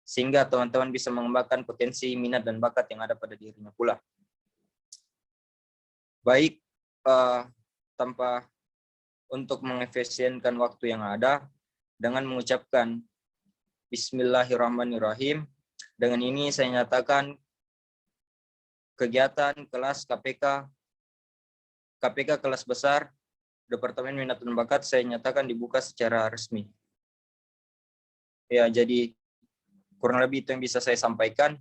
sehingga teman-teman bisa mengembangkan potensi minat dan bakat yang ada pada dirinya pula. Baik, tanpa untuk mengefisienkan waktu yang ada, dengan mengucapkan Bismillahirrahmanirrahim. Dengan ini saya nyatakan kegiatan kelas KPK kelas besar Departemen Minat dan Bakat saya nyatakan dibuka secara resmi. Ya, jadi kurang lebih itu yang bisa saya sampaikan.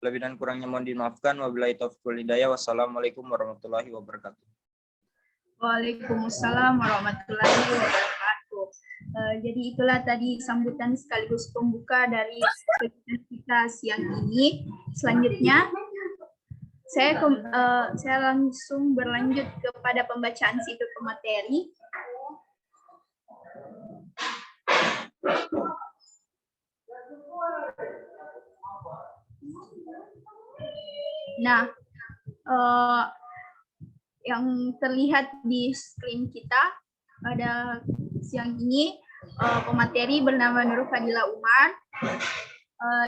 Lebih dan kurangnya mohon dimaafkan. Wabillahi taufiq wal hidayah. Wassalamualaikum warahmatullahi wabarakatuh. Waalaikumsalam warahmatullahi wabarakatuh. Jadi itulah tadi sambutan sekaligus pembuka dari kegiatan kita siang ini. Selanjutnya saya langsung berlanjut kepada pembacaan situ pemateri. Nah, yang terlihat di screen kita pada siang ini, pemateri bernama Nur Fadila Umar.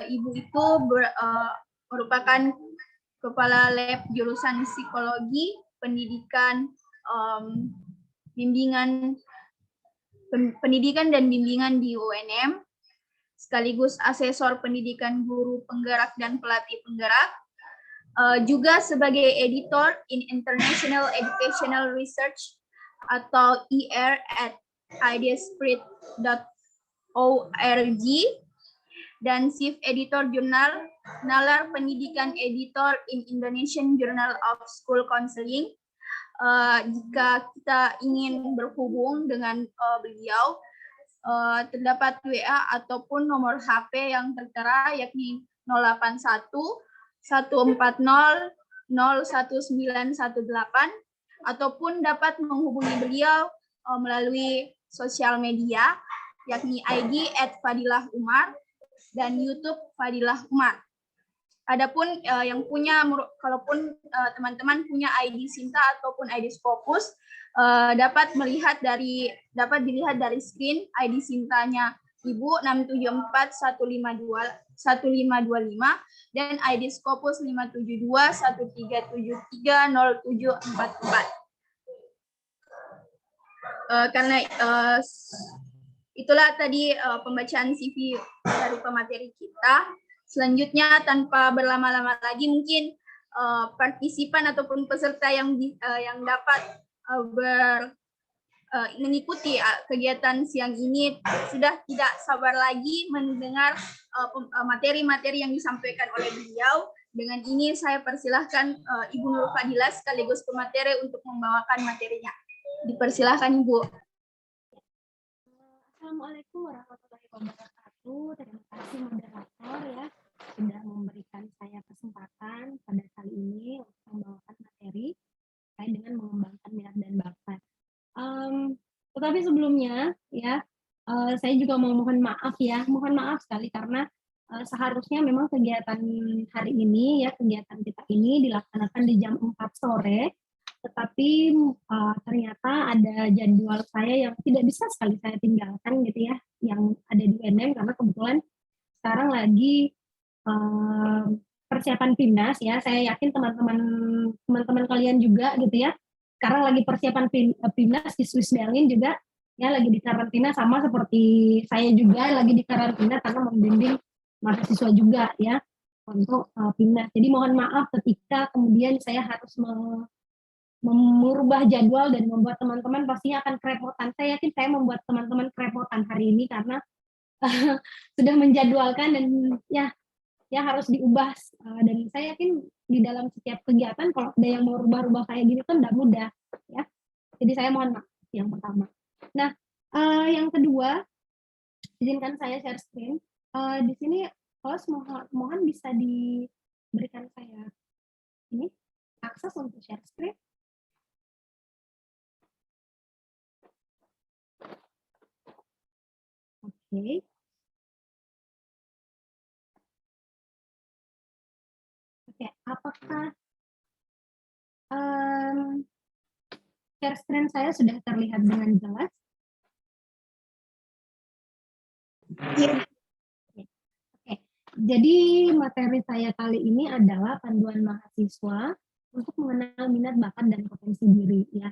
Ibu itu merupakan Kepala Lab Jurusan Psikologi, Pendidikan, Pendidikan dan Bimbingan di UNM, sekaligus asesor pendidikan guru penggerak dan pelatih penggerak, juga sebagai editor in International Educational Research atau ER at ideaspirit.org, dan chief editor jurnal Nalar Pendidikan Editor in Indonesian Journal of School Counseling. Jika kita ingin berhubung dengan beliau, terdapat WA ataupun nomor HP yang tertera, yakni 081 140 01918, ataupun dapat menghubungi beliau melalui sosial media, yakni ID @fadilah_umar dan YouTube Fadilah Umar. Adapun yang punya, kalaupun teman-teman punya ID Sinta ataupun ID Scopus, dapat dilihat dari screen ID Sintanya Ibu 6741525 dan ID Scopus 572133744. Karena itulah tadi pembacaan CV dari pemateri kita. Selanjutnya, tanpa berlama-lama lagi, mungkin partisipan ataupun peserta yang dapat mengikuti kegiatan siang ini sudah tidak sabar lagi mendengar materi-materi yang disampaikan oleh beliau. Dengan ini saya persilahkan Ibu Nur Fadila sekaligus pemateri untuk membawakan materinya. Dipersilahkan Ibu. Assalamualaikum warahmatullahi wabarakatuh. Terima kasih moderator ya sudah memberikan saya kesempatan pada kali ini untuk membawakan materi terkait dengan mengembangkan minat dan bakat. Tetapi sebelumnya ya saya juga mau mohon maaf sekali karena seharusnya memang kegiatan hari ini ya, kegiatan kita ini dilaksanakan di jam 4 sore, tetapi ternyata ada jadwal saya yang tidak bisa sekali saya tinggalkan gitu ya, yang ada di UNM, karena kebetulan sekarang lagi persiapan PIMNAS ya. Saya yakin teman-teman kalian juga gitu ya, sekarang lagi persiapan PIMNAS di Swiss Berlin juga ya, lagi di karantina sama seperti saya juga lagi di karantina karena membimbing mahasiswa juga ya untuk PIMNAS. Jadi mohon maaf ketika kemudian saya harus merubah jadwal dan membuat teman-teman pastinya akan kerepotan. Saya yakin saya membuat teman-teman kerepotan hari ini karena sudah menjadwalkan dan ya harus diubah. Dan saya yakin di dalam setiap kegiatan kalau ada yang mau rubah-rubah kayak gini kan tidak mudah ya. Jadi saya mohon maaf yang pertama. Nah, yang kedua, izinkan saya share screen. Di sini host mohon bisa diberikan saya ini akses untuk share screen. Oke. Oke, apakah share screen saya sudah terlihat dengan jelas? Iya. Oke, jadi materi saya kali ini adalah panduan mahasiswa untuk mengenal minat bakat dan potensi diri ya.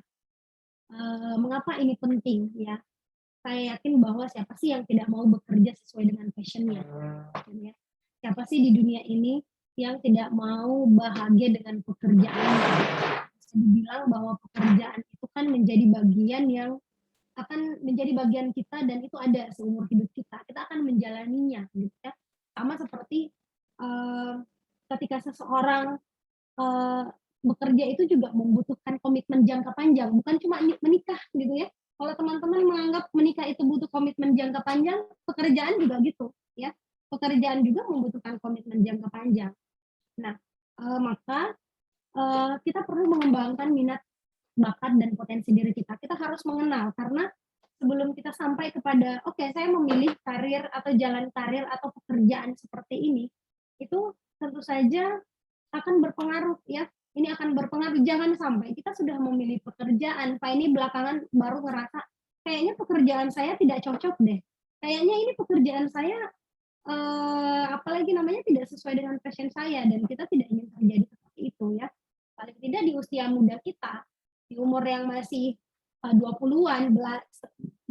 Mengapa ini penting ya? Saya yakin bahwa siapa sih yang tidak mau bekerja sesuai dengan passion-nya, gitu ya. Siapa sih di dunia ini yang tidak mau bahagia dengan pekerjaannya? Bisa dibilang bahwa pekerjaan itu kan menjadi bagian yang akan menjadi bagian kita dan itu ada seumur hidup kita. Kita akan menjalaninya, gitu ya. Sama seperti ketika seseorang eh, bekerja itu juga membutuhkan komitmen jangka panjang, bukan cuma menikah gitu ya. Kalau teman-teman menganggap menikah itu butuh komitmen jangka panjang, pekerjaan juga gitu ya. Pekerjaan juga membutuhkan komitmen jangka panjang. Nah, maka kita perlu mengembangkan minat, bakat dan potensi diri kita. Kita harus mengenal karena sebelum kita sampai kepada oke, saya memilih karir atau jalan karir atau pekerjaan seperti ini, itu tentu saja akan berpengaruh ya. Ini akan berpengaruh, jangan sampai kita sudah memilih pekerjaan, Pak ini belakangan baru ngerasa kayaknya pekerjaan saya tidak cocok deh. Kayaknya ini pekerjaan saya apalagi namanya tidak sesuai dengan passion saya dan kita tidak ingin terjadi seperti itu ya. Paling tidak di usia muda kita, di umur yang masih 20-an,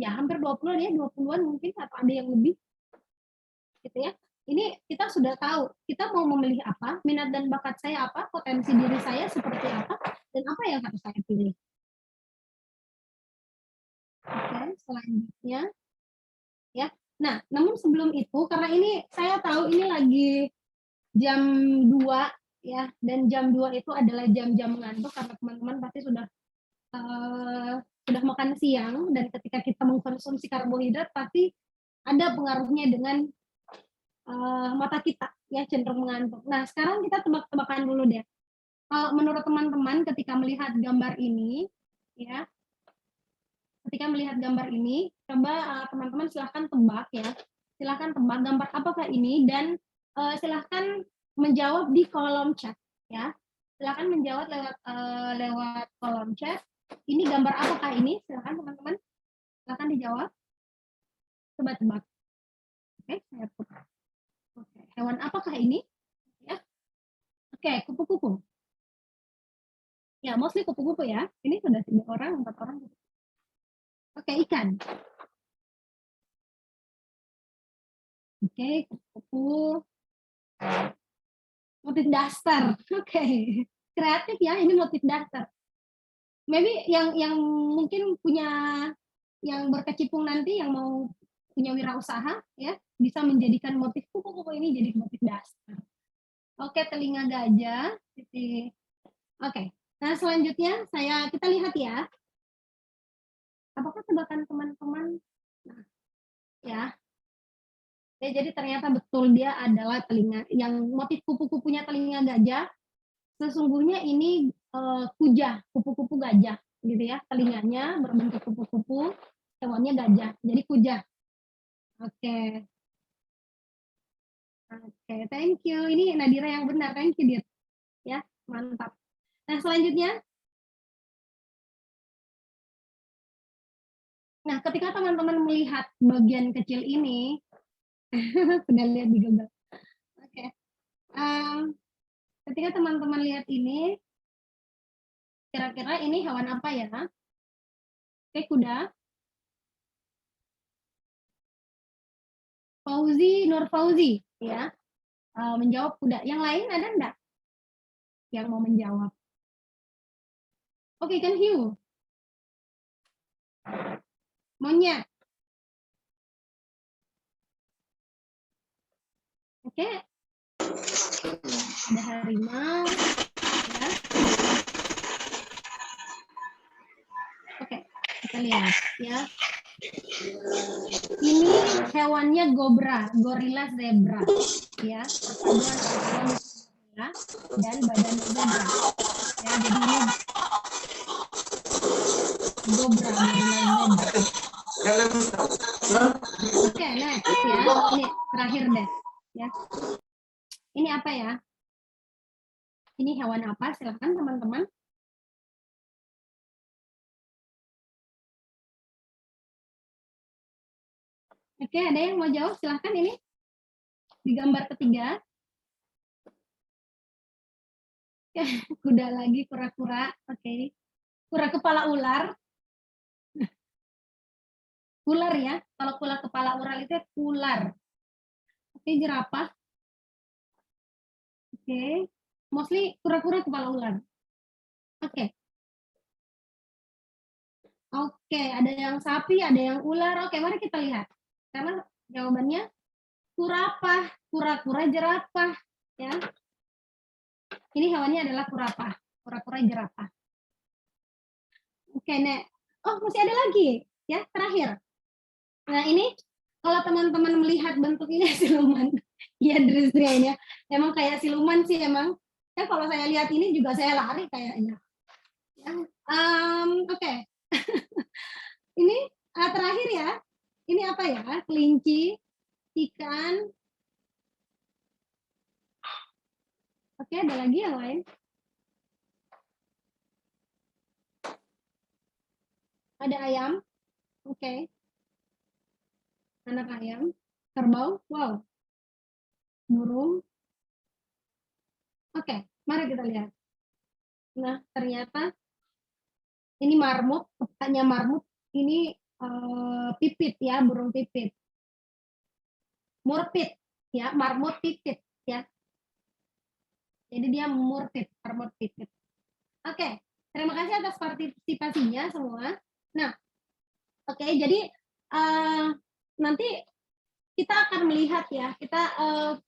ya hampir 20-an ya, 20-an mungkin atau ada yang lebih gitu ya. Ini kita sudah tahu kita mau memilih apa, minat dan bakat saya apa, potensi diri saya seperti apa, dan apa yang harus saya pilih. Oke, selanjutnya ya. Nah, namun sebelum itu karena ini saya tahu ini lagi jam 2 ya, dan jam 2 itu adalah jam-jam ngantuk karena teman-teman pasti sudah makan siang dan ketika kita mengkonsumsi karbohidrat pasti ada pengaruhnya dengan mata kita ya cenderung mengantuk. Nah, sekarang kita tebak-tebakan dulu deh. Kalau menurut teman-teman ketika melihat gambar ini, ya, ketika melihat gambar ini, coba teman-teman silahkan tebak ya, silahkan tebak gambar apakah ini dan silahkan menjawab di kolom chat ya, silahkan menjawab lewat kolom chat. Ini gambar apakah ini? Silahkan teman-teman, silahkan dijawab. Coba tebak. Oke, saya tebak. Oke, hewan apakah ini? Ya. Oke, kupu-kupu. Ya, mostly kupu-kupu ya. Ini sudah 3 orang, 4 orang. Oke, ikan. Oke, kupu-kupu. Motif daster. Oke. Kreatif ya, ini motif daster. Maybe yang mungkin punya yang berkecimpung nanti yang mau punya wirausaha ya, bisa menjadikan motif kupu-kupu ini jadi motif daster. Oke, telinga gajah. Oke. Nah, selanjutnya kita lihat ya. Apakah tebakan teman-teman? Nah, ya. Ya, jadi ternyata betul dia adalah telinga yang motif kupu-kupunya telinga gajah. Sesungguhnya ini kujah, kupu-kupu gajah gitu ya. Telinganya berbentuk kupu-kupu, hewannya gajah. Jadi kujah. Oke. Oke, thank you. Ini Nadira yang benar, thank you, Dit. Ya, mantap. Nah, selanjutnya. Nah, ketika teman-teman melihat bagian kecil ini, sudah lihat di Google. Oke. Ketika teman-teman lihat ini, kira-kira ini hewan apa ya? Oke, kuda. Fauzi, Nur Fauzi, ya. Menjawab kuda. Yang lain ada enggak yang mau menjawab? Oke, kan hiu. Monyet. Oke. Ada harimau. Ya. Oke, kita lihat ya. Ini hewannya gorila zebra, ya. Perpaduan antara gorila dan badan zebra. Ya, jadi ini gorila zebra. Oke, next ya. Ini terakhir deh, ya. Ini apa ya? Ini hewan apa? Silahkan teman-teman. Oke, ada yang mau jawab? Silahkan ini di gambar ketiga. Kuda lagi, kura-kura. Oke. Kura kepala ular. Ular ya. Kalau kura kepala ular itu ular. Oke, jerapah. Oke. Mostly kura-kura kepala ular. Oke. Oke, ada yang sapi, ada yang ular. Oke, mari kita lihat. Karena jawabannya kurapah, kura-kura jerapah. Ya. Ini hewannya adalah kurapah. Kura-kura jerapah. Oke, Nek. Oh, masih ada lagi. Ya, terakhir. Nah, ini kalau teman-teman melihat bentuknya siluman. Iya, Drisrian ya. Emang kayak siluman sih emang. Ya, kalau saya lihat ini juga saya lari kayaknya. Ya. Oke. Ini terakhir ya. Ini apa ya? Kelinci, ikan. Oke, ada lagi yang lain? Ada ayam. Oke. Anak ayam. Kerbau. Wow. Burung. Oke, mari kita lihat. Nah, ternyata ini marmut, hanya marmut. Ini pipit ya, burung pipit. Murpit ya, marmut pipit ya. Jadi dia murpit, marmut pipit. Oke, terima kasih atas partisipasinya semua. Nah, oke, jadi nanti kita akan melihat ya, kita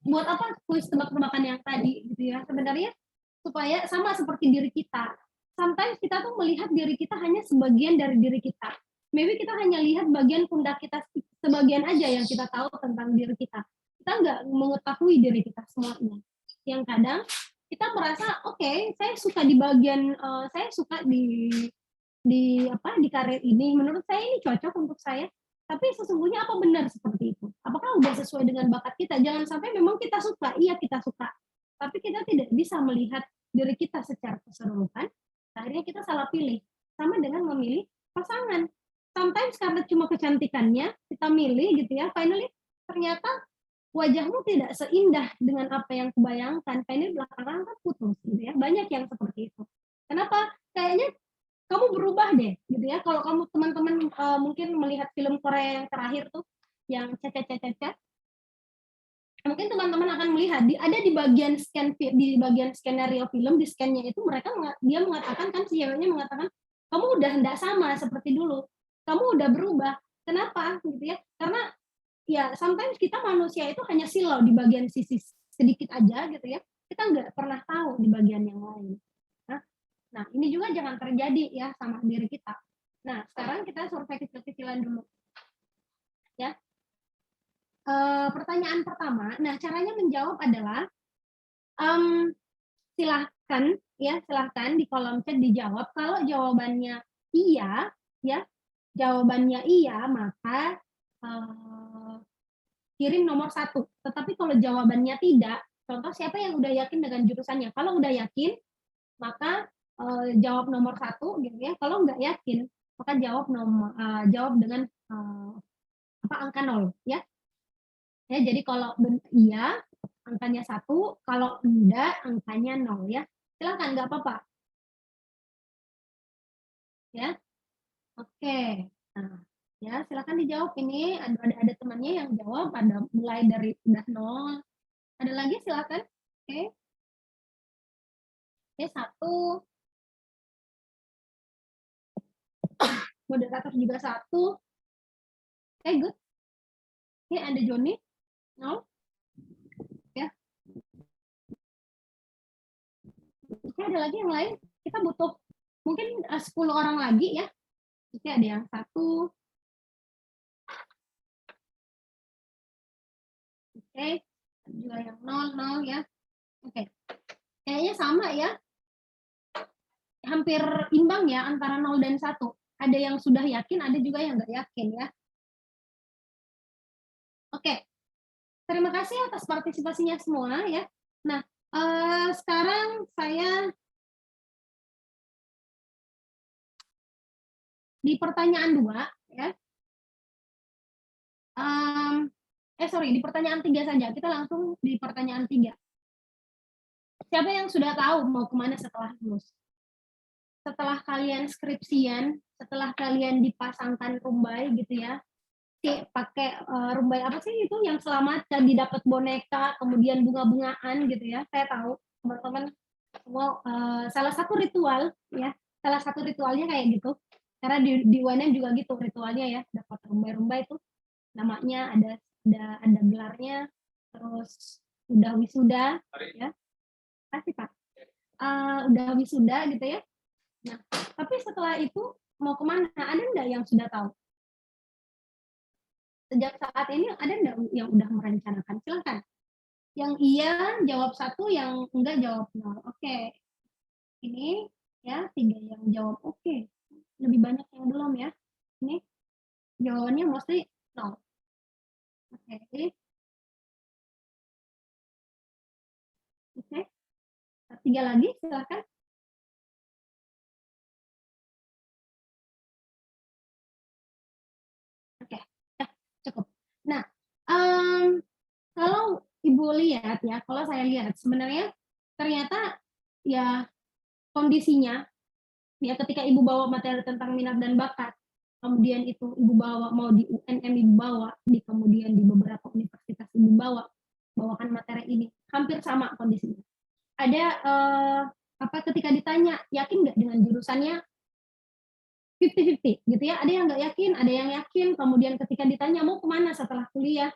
buat apa kuis tebak-tebakan yang tadi gitu ya. Sebenarnya supaya sama seperti diri kita. Sometimes kita tuh melihat diri kita hanya sebagian dari diri kita. Maybe kita hanya lihat bagian pundak kita sebagian aja yang kita tahu tentang diri kita. Kita nggak mengetahui diri kita semuanya. Yang kadang kita merasa oke, saya suka di bagian saya suka di apa di karir ini. Menurut saya ini cocok untuk saya. Tapi sesungguhnya apa benar seperti itu? Apakah udah sesuai dengan bakat kita? Jangan sampai memang kita suka, iya kita suka. Tapi kita tidak bisa melihat diri kita secara keseluruhan, akhirnya kita salah pilih. Sama dengan memilih pasangan. Sometimes karena cuma kecantikannya, kita milih gitu ya, finally ternyata wajahmu tidak seindah dengan apa yang kubayangkan, finally belakangan kan putus gitu ya. Banyak yang seperti itu. Kenapa? Kayaknya kamu berubah deh gitu ya. Kalau kamu teman-teman mungkin melihat film Korea yang terakhir tuh, yang caca, mungkin teman-teman akan melihat ada di bagian skenario film, di scannya itu dia mengatakan kan, si ceweknya mengatakan kamu udah tidak sama seperti dulu, kamu udah berubah. Kenapa gitu ya? Karena ya sometimes kita manusia itu hanya silau di bagian sisi sedikit aja gitu ya, kita nggak pernah tahu di bagian yang lain. Nah ini juga jangan terjadi ya sama diri kita. Nah sekarang kita survei kecil-kecilan dulu ya. Pertanyaan pertama, nah caranya menjawab adalah silahkan di kolom chat dijawab. Kalau jawabannya iya ya, jawabannya iya maka kirim nomor 1. Tetapi kalau jawabannya tidak, contoh siapa yang udah yakin dengan jurusannya? Kalau udah yakin maka jawab nomor 1 gitu ya. Kalau nggak yakin maka jawab dengan angka 0 ya. Ya, jadi kalau iya angkanya 1, kalau enggak angkanya 0 ya. Silakan, nggak apa-apa. Ya. Oke. Nah, ya silakan dijawab ini. Ada temannya yang jawab, ada mulai dari udah 0. Ada lagi silakan. Oke. Oke, 1. Moderator juga 1. Oke, good. Oke, ada Joni. 0. Ya. Oke, ada lagi yang lain. Kita butuh mungkin 10 orang lagi ya. Oke, ada yang 1. Oke, juga yang 0 ya. Oke, kayaknya sama ya. Hampir imbang ya antara 0 dan 1. Ada yang sudah yakin, ada juga yang nggak yakin ya. Oke, terima kasih atas partisipasinya semua ya. Nah, sekarang saya di pertanyaan 2 ya. Sorry, di pertanyaan 3 saja. Kita langsung di pertanyaan 3. Siapa yang sudah tahu mau kemana setelah lulus? Setelah kalian skripsian, setelah kalian dipasangkan rumbai gitu ya, pakai rumbai apa sih itu yang selamat jadi dapat boneka, kemudian bunga-bungaan gitu ya. Saya tahu teman-teman semua salah satu ritual ya, salah satu ritualnya kayak gitu. Karena di UNM juga gitu ritualnya ya, dapat rumbai-rumbai itu namanya ada gelarnya, terus udah wisuda ya. Kasih Pak. Udah wisuda gitu ya. Nah, tapi setelah itu mau kemana? Ada nggak yang sudah tahu? Sejak saat ini ada nggak yang udah merencanakan? Silakan. Yang iya jawab 1, yang enggak jawab 0. Oke. Ini ya 3 yang jawab oke. Lebih banyak yang belum ya. Ini jawabannya mostly 0. Oke. Oke. 3 lagi silakan. Oke. Ya, cukup. Nah, kalau Ibu lihat ya, kalau saya lihat sebenarnya ternyata ya kondisinya ya ketika Ibu bawa materi tentang minat dan bakat, kemudian itu Ibu bawa mau di UNM Ibu bawa, kemudian di beberapa universitas Ibu bawakan materi ini, hampir sama kondisinya. Ada ketika ditanya yakin nggak dengan jurusannya 50-50 gitu ya, ada yang nggak yakin, ada yang yakin, kemudian ketika ditanya mau kemana setelah kuliah,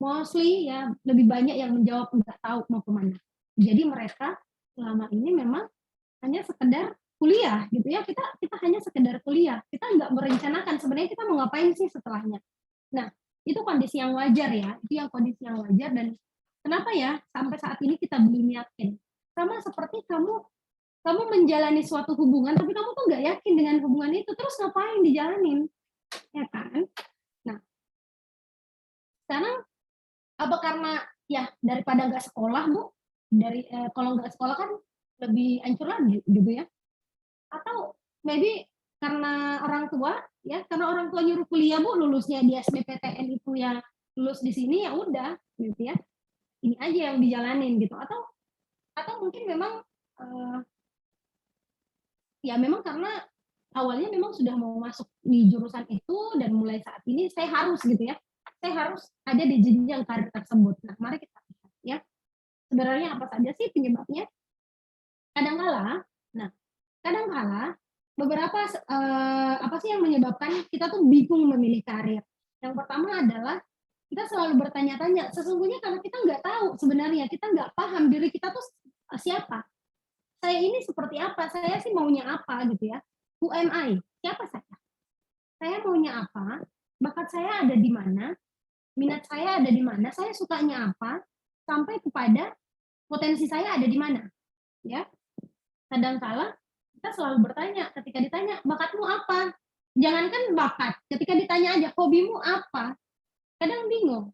mostly ya lebih banyak yang menjawab nggak tahu mau kemana. Jadi mereka selama ini memang hanya sekedar kuliah gitu ya, kita hanya sekedar kuliah, kita nggak merencanakan sebenarnya kita mau ngapain sih setelahnya. Nah itu kondisi yang wajar ya, itu yang kondisi yang wajar. Dan kenapa ya sampai saat ini kita belum yakin, sama seperti kamu menjalani suatu hubungan tapi kamu tuh nggak yakin dengan hubungan itu, terus ngapain dijalanin ya kan. Nah sekarang apa karena ya daripada nggak sekolah Bu, kalau nggak sekolah kan lebih hancur lagi gitu ya, atau maybe karena orang tua ya, karena orang tua nyuruh kuliah Bu, lulusnya di SBPTN itu ya lulus di sini ya udah gitu ya, ini aja yang dijalanin gitu, atau mungkin memang ya memang karena awalnya memang sudah mau masuk di jurusan itu dan mulai saat ini saya harus gitu ya, saya harus ada di jenjang karir tersebut. Nah mari kita lihat ya sebenarnya apa saja sih penyebabnya. Kadangkala beberapa apa sih yang menyebabkan kita tuh bingung memilih karir. Yang pertama adalah kita selalu bertanya-tanya, sesungguhnya kalau kita nggak tahu sebenarnya, kita nggak paham diri kita tuh siapa, saya ini seperti apa, saya sih maunya apa gitu ya, who am I, siapa saya maunya apa, bakat saya ada di mana, minat saya ada di mana, saya sukanya apa, sampai kepada potensi saya ada di mana ya. Kadangkala kita selalu bertanya ketika ditanya bakatmu apa, jangankan bakat, ketika ditanya aja hobimu apa, kadang bingung.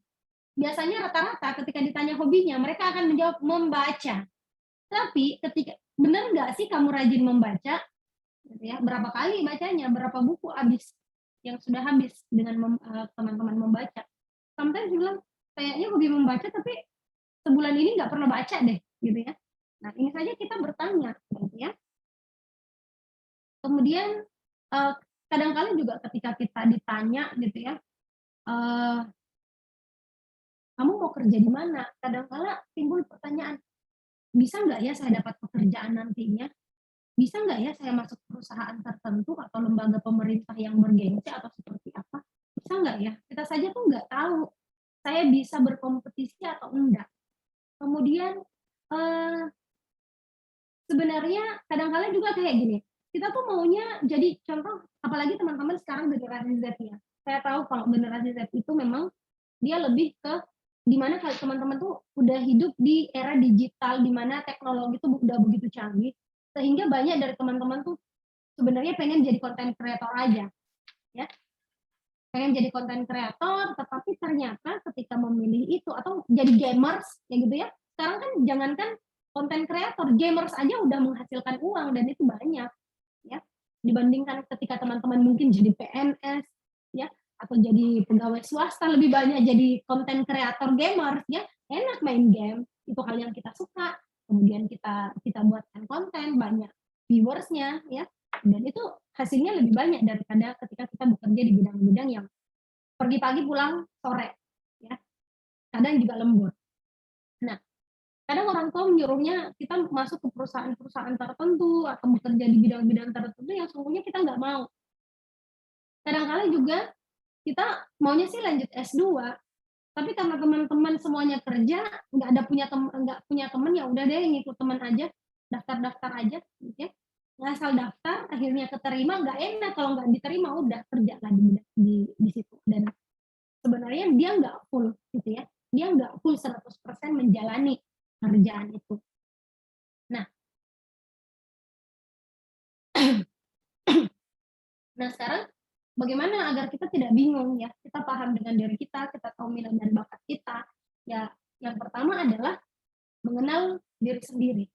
Biasanya rata-rata ketika ditanya hobinya mereka akan menjawab membaca. Tapi ketika benar nggak sih kamu rajin membaca gitu ya, berapa kali bacanya, berapa buku habis yang sudah habis dengan teman-teman membaca. Sometimes bilang kayaknya hobi membaca tapi sebulan ini nggak pernah baca deh gitu ya. Nah ini saja kita bertanya gitu ya. Kemudian kadang-kadang juga ketika kita ditanya gitu ya, kamu mau kerja di mana, kadang-kadang timbul pertanyaan, bisa nggak ya saya dapat pekerjaan nantinya, bisa nggak ya saya masuk perusahaan tertentu atau lembaga pemerintah yang bergengsi atau seperti apa, bisa nggak ya, kita saja tuh nggak tahu saya bisa berkompetisi atau enggak. Kemudian sebenarnya kadang-kadang juga kayak gini, kita tuh maunya jadi contoh, apalagi teman-teman sekarang generasi Z ya, saya tahu kalau generasi Z itu memang dia lebih ke dimana kalau teman-teman tuh udah hidup di era digital, di mana teknologi tuh udah begitu canggih, sehingga banyak dari teman-teman tuh sebenarnya pengen jadi konten kreator aja, ya, pengen jadi konten kreator, tetapi ternyata ketika memilih itu atau jadi gamers, ya gitu ya, sekarang kan jangankan konten kreator, gamers aja udah menghasilkan uang dan itu banyak, ya, dibandingkan ketika teman-teman mungkin jadi PNS, ya, atau jadi pegawai swasta, lebih banyak jadi konten kreator gamers ya, enak main game, itu hal yang kita suka, kemudian kita buatkan konten, banyak viewersnya ya, dan itu hasilnya lebih banyak daripada ketika kita bekerja di bidang-bidang yang pergi pagi pulang sore ya, kadang juga lembur. Nah, kadang orang tua menyuruhnya kita masuk ke perusahaan-perusahaan tertentu atau bekerja di bidang-bidang tertentu yang sesungguhnya kita nggak mau. Kadang-kala juga kita maunya sih lanjut S2, tapi karena teman-teman semuanya kerja, nggak punya teman, ya udah deh ngikut teman aja, daftar-daftar aja, gitu ya. Ngasal daftar, akhirnya keterima, nggak enak kalau nggak diterima, udah kerja lah di situ. Dan sebenarnya dia nggak full, gitu ya. Dia nggak full 100% menjalani kerjaan itu. Nah, sekarang bagaimana agar kita tidak bingung ya, kita paham dengan diri kita tahu minat dan bakat kita. Ya, yang pertama adalah mengenal diri sendiri.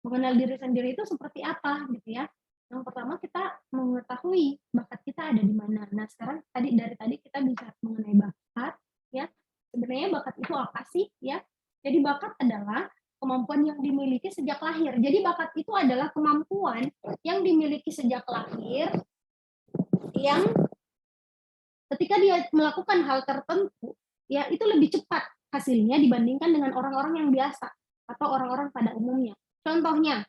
Mengenal diri sendiri itu seperti apa gitu ya. Yang pertama kita mengetahui bakat kita ada di mana. Nah, sekarang dari tadi kita bisa mengenai bakat ya. Sebenarnya bakat itu apa sih ya? Jadi bakat adalah kemampuan yang dimiliki sejak lahir. Jadi bakat itu adalah kemampuan yang dimiliki sejak lahir yang ketika dia melakukan hal tertentu ya itu lebih cepat hasilnya dibandingkan dengan orang-orang yang biasa atau orang-orang pada umumnya. Contohnya,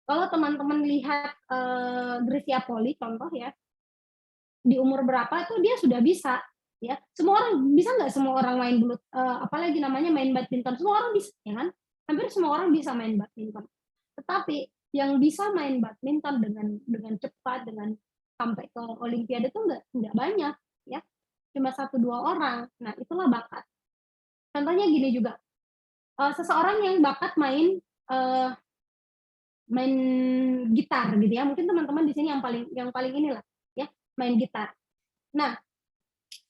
kalau teman-teman lihat Gracia Poli, contoh ya, di umur berapa tuh dia sudah bisa, ya. Semua orang bisa nggak semua orang main bulu, apalagi namanya main badminton, semua orang bisa, ya kan? Hampir semua orang bisa main badminton. Tetapi yang bisa main badminton dengan cepat, dengan sampai ke Olimpiade tuh nggak banyak, ya. Cuma 1-2 orang. Nah, itulah bakat. Contohnya gini juga, seseorang yang bakat main gitar gitu ya, mungkin teman-teman di sini yang paling inilah ya, main gitar. Nah,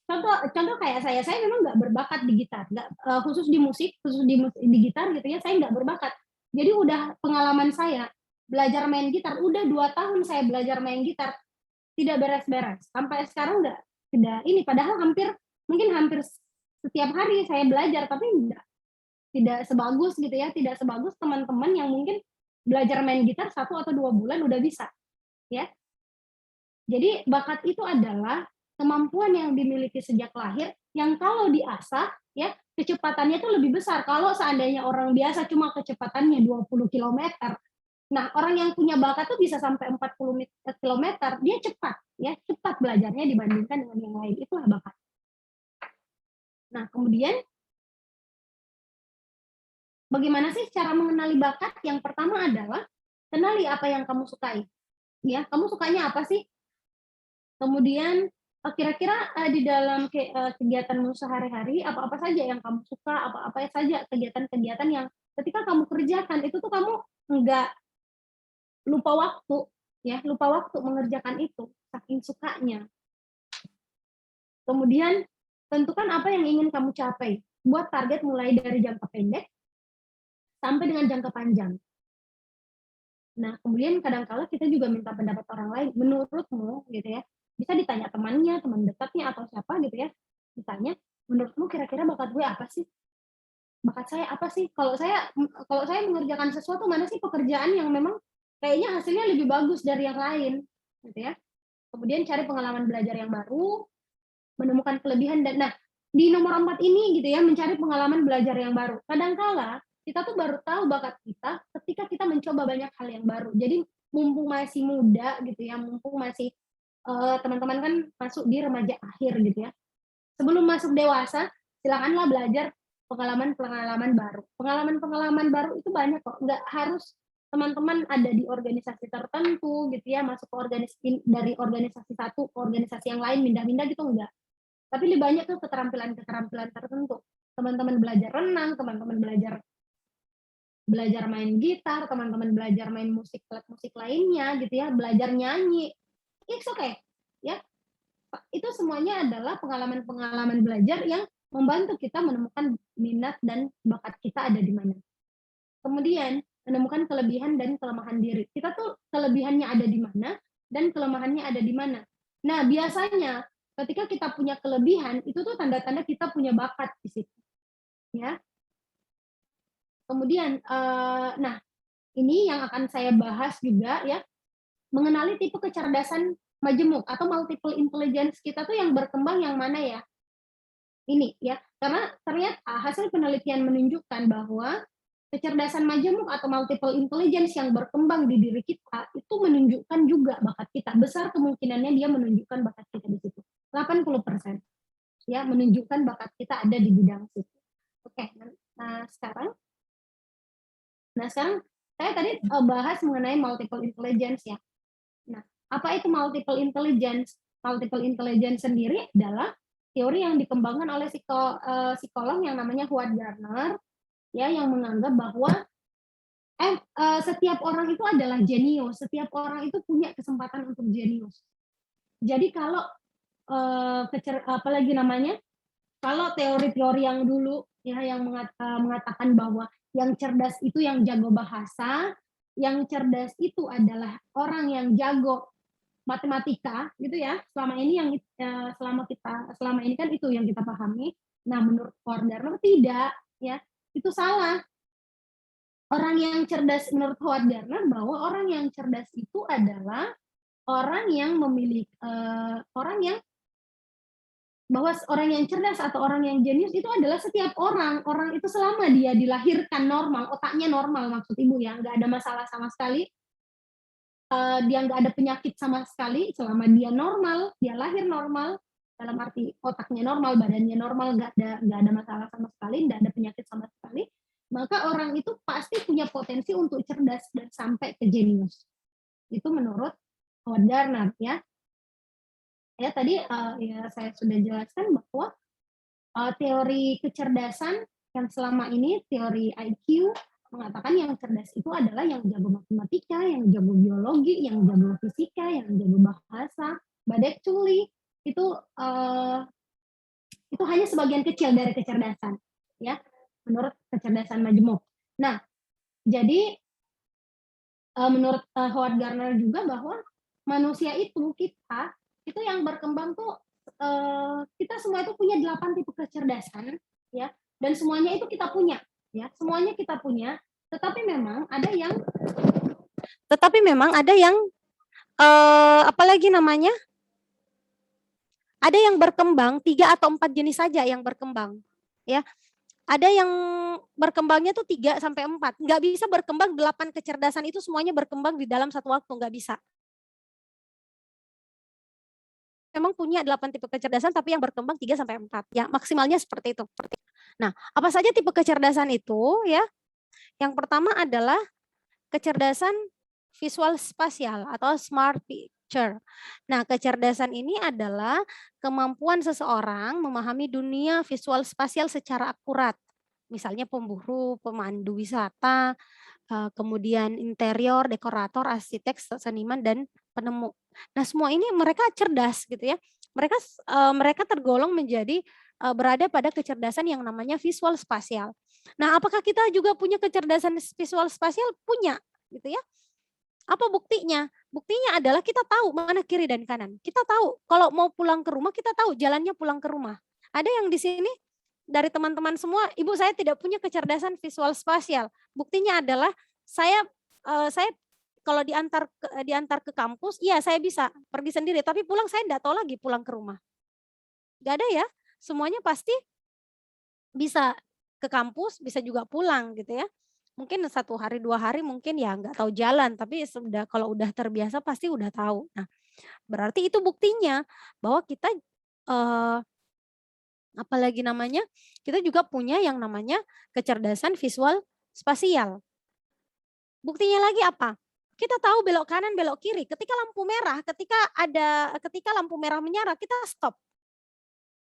contoh kayak saya memang nggak berbakat di gitar, nggak khusus di musik, di gitar gitu ya, saya nggak berbakat. Jadi udah pengalaman saya belajar main gitar, udah 2 tahun saya belajar main gitar, tidak beres-beres. Sampai sekarang tidak ini, padahal mungkin hampir setiap hari saya belajar, tapi tidak sebagus gitu ya, tidak sebagus teman-teman yang mungkin belajar main gitar 1 atau 2 bulan udah bisa, ya. Jadi bakat itu adalah kemampuan yang dimiliki sejak lahir, yang kalau diasah, ya kecepatannya itu lebih besar. Kalau seandainya orang biasa cuma kecepatannya 20 km, nah orang yang punya bakat tuh bisa sampai 40 km, dia cepat, ya cepat belajarnya dibandingkan dengan yang lain. Itulah bakat. Nah kemudian bagaimana sih cara mengenali bakat? Yang pertama adalah kenali apa yang kamu sukai. Ya, kamu sukanya apa sih? Kemudian kira-kira di dalam kegiatanmu sehari-hari apa-apa saja yang kamu suka, apa-apa saja kegiatan-kegiatan yang ketika kamu kerjakan itu tuh kamu enggak lupa waktu, ya, lupa waktu mengerjakan itu saking sukanya. Kemudian tentukan apa yang ingin kamu capai. Buat target mulai dari jangka pendek sampai dengan jangka panjang. Nah, kemudian kadang-kala kita juga minta pendapat orang lain. Menurutmu, gitu ya, bisa ditanya temannya, teman dekatnya, atau siapa gitu ya, ditanya, menurutmu kira-kira bakat gue apa sih? Bakat saya apa sih? Kalau saya mengerjakan sesuatu, mana sih pekerjaan yang memang kayaknya hasilnya lebih bagus dari yang lain, gitu ya. Kemudian cari pengalaman belajar yang baru, menemukan kelebihan dan nah di nomor 4 ini gitu ya, mencari pengalaman belajar yang baru. Kadang-kala kita tuh baru tahu bakat kita ketika kita mencoba banyak hal yang baru. Jadi mumpung masih muda gitu ya, mumpung masih teman-teman kan masuk di remaja akhir gitu ya. Sebelum masuk dewasa, silakanlah belajar pengalaman-pengalaman baru. Pengalaman-pengalaman baru itu banyak kok, nggak harus teman-teman ada di organisasi tertentu gitu ya, masuk ke dari organisasi satu ke organisasi yang lain, pindah-pindah gitu enggak. Tapi lebih banyak tuh keterampilan-keterampilan tertentu. Teman-teman belajar renang, teman-teman belajar main gitar, teman-teman belajar main alat musik lainnya gitu ya, belajar nyanyi. It's okay. Ya. Itu semuanya adalah pengalaman-pengalaman belajar yang membantu kita menemukan minat dan bakat kita ada di mana. Kemudian menemukan kelebihan dan kelemahan diri. Kita tuh kelebihannya ada di mana dan kelemahannya ada di mana. Nah, biasanya Ketika kita punya kelebihan, itu tuh tanda-tanda kita punya bakat di situ. Ya. Kemudian, nah ini yang akan saya bahas juga ya, mengenali tipe kecerdasan majemuk atau multiple intelligence kita tuh yang berkembang yang mana ya? Ini ya, karena ternyata hasil penelitian menunjukkan bahwa kecerdasan majemuk atau multiple intelligence yang berkembang di diri kita itu menunjukkan juga bakat kita. Besar kemungkinannya dia menunjukkan bakat kita di situ. 80% ya menunjukkan bakat kita ada di bidang situ. Oke, nah sekarang saya tadi bahas mengenai multiple intelligence ya. Nah, apa itu multiple intelligence? Multiple intelligence sendiri adalah teori yang dikembangkan oleh psikolog yang namanya Howard Gardner ya, yang menganggap bahwa setiap orang itu adalah jenius, setiap orang itu punya kesempatan untuk jenius. Jadi kalau apalagi namanya, kalau teori-teori yang dulu ya yang mengatakan bahwa yang cerdas itu yang jago bahasa, yang cerdas itu adalah orang yang jago matematika gitu ya. Selama ini yang selama ini kan itu yang kita pahami. Nah, menurut Gardner tidak ya. Itu salah. Orang yang cerdas menurut Howard Gardner bahwa orang yang cerdas itu adalah orang yang memiliki bahwa orang yang cerdas atau orang yang jenius itu adalah setiap orang itu selama dia dilahirkan normal, otaknya normal maksud ibu ya, nggak ada masalah sama sekali, dia nggak ada penyakit sama sekali, selama dia normal, dia lahir normal, dalam arti otaknya normal, badannya normal, nggak ada masalah sama sekali, nggak ada penyakit sama sekali, maka orang itu pasti punya potensi untuk cerdas dan sampai ke jenius. Itu menurut Howard Gardner ya. Ya tadi ya saya sudah jelaskan bahwa teori kecerdasan yang selama ini teori IQ mengatakan yang cerdas itu adalah yang jago matematika, yang jago biologi, yang jago fisika, yang jago bahasa. But actually itu hanya sebagian kecil dari kecerdasan, ya menurut kecerdasan majemuk. Nah, jadi menurut Howard Gardner juga bahwa manusia kita itu yang berkembang tuh kita semua itu punya 8 tipe kecerdasan ya, dan semuanya itu kita punya ya, semuanya kita punya, tetapi memang ada yang apalagi namanya, ada yang berkembang 3 atau 4 jenis saja yang berkembang ya. Ada yang berkembangnya tuh 3 sampai 4, nggak bisa berkembang 8 kecerdasan itu semuanya berkembang di dalam satu waktu, nggak bisa. Memang punya 8 tipe kecerdasan tapi yang berkembang 3 sampai 4 ya, maksimalnya seperti itu. Nah, apa saja tipe kecerdasan itu ya? Yang pertama adalah kecerdasan visual spasial atau smart picture. Nah, kecerdasan ini adalah kemampuan seseorang memahami dunia visual spasial secara akurat. Misalnya pemburu, pemandu wisata, kemudian interior, dekorator, arsitek, seniman, dan penemu. Nah, semua ini mereka cerdas gitu ya. Mereka tergolong menjadi berada pada kecerdasan yang namanya visual spasial. Nah, apakah kita juga punya kecerdasan visual spasial? Punya, gitu ya. Apa buktinya? Buktinya adalah kita tahu mana kiri dan kanan. Kita tahu kalau mau pulang ke rumah, kita tahu jalannya pulang ke rumah. Ada yang di sini dari teman-teman semua, ibu saya tidak punya kecerdasan visual spasial. Buktinya adalah saya kalau diantar ke kampus, iya saya bisa pergi sendiri, tapi pulang saya tidak tahu lagi pulang ke rumah. Gak ada ya, semuanya pasti bisa ke kampus, bisa juga pulang gitu ya. Mungkin 1 hari 2 hari mungkin ya nggak tahu jalan, tapi kalau udah terbiasa pasti udah tahu. Nah, berarti itu buktinya bahwa kita apalagi namanya, kita juga punya yang namanya kecerdasan visual spasial. Buktinya lagi apa? Kita tahu belok kanan, belok kiri. Ketika lampu merah, ketika lampu merah menyala, kita stop.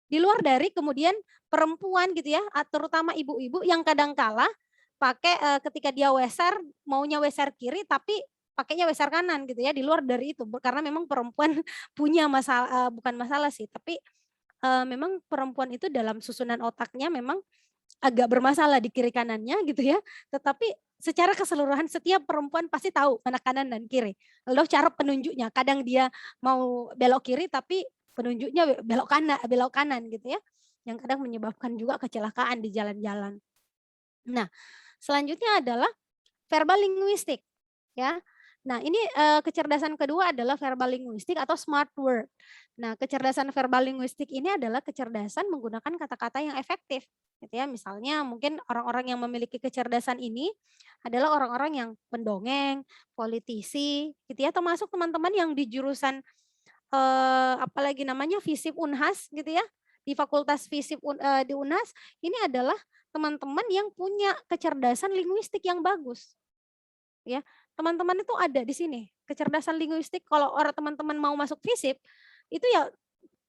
Di luar dari kemudian perempuan gitu ya, terutama ibu-ibu yang kadang-kala pakai ketika dia maunya weser kiri tapi pakainya weser kanan gitu ya, di luar dari itu karena memang perempuan punya masalah, bukan masalah sih, tapi memang perempuan itu dalam susunan otaknya memang agak bermasalah di kiri kanannya gitu ya, tetapi secara keseluruhan setiap perempuan pasti tahu mana kanan dan kiri. Lalu cara penunjuknya, kadang dia mau belok kiri tapi penunjuknya belok kanan gitu ya, yang kadang menyebabkan juga kecelakaan di jalan-jalan. Nah, selanjutnya adalah verbal linguistik ya. Nah, ini kecerdasan kedua adalah verbal linguistik atau smart word. Nah, kecerdasan verbal linguistik ini adalah kecerdasan menggunakan kata-kata yang efektif gitu ya. Misalnya mungkin orang-orang yang memiliki kecerdasan ini adalah orang-orang yang pendongeng, politisi gitu ya, termasuk teman-teman yang di jurusan apalagi namanya FISIP Unhas gitu ya. Di Fakultas FISIP di Unhas ini adalah teman-teman yang punya kecerdasan linguistik yang bagus. Ya, teman-teman itu ada di sini. Kecerdasan linguistik kalau orang teman-teman mau masuk FISIP itu ya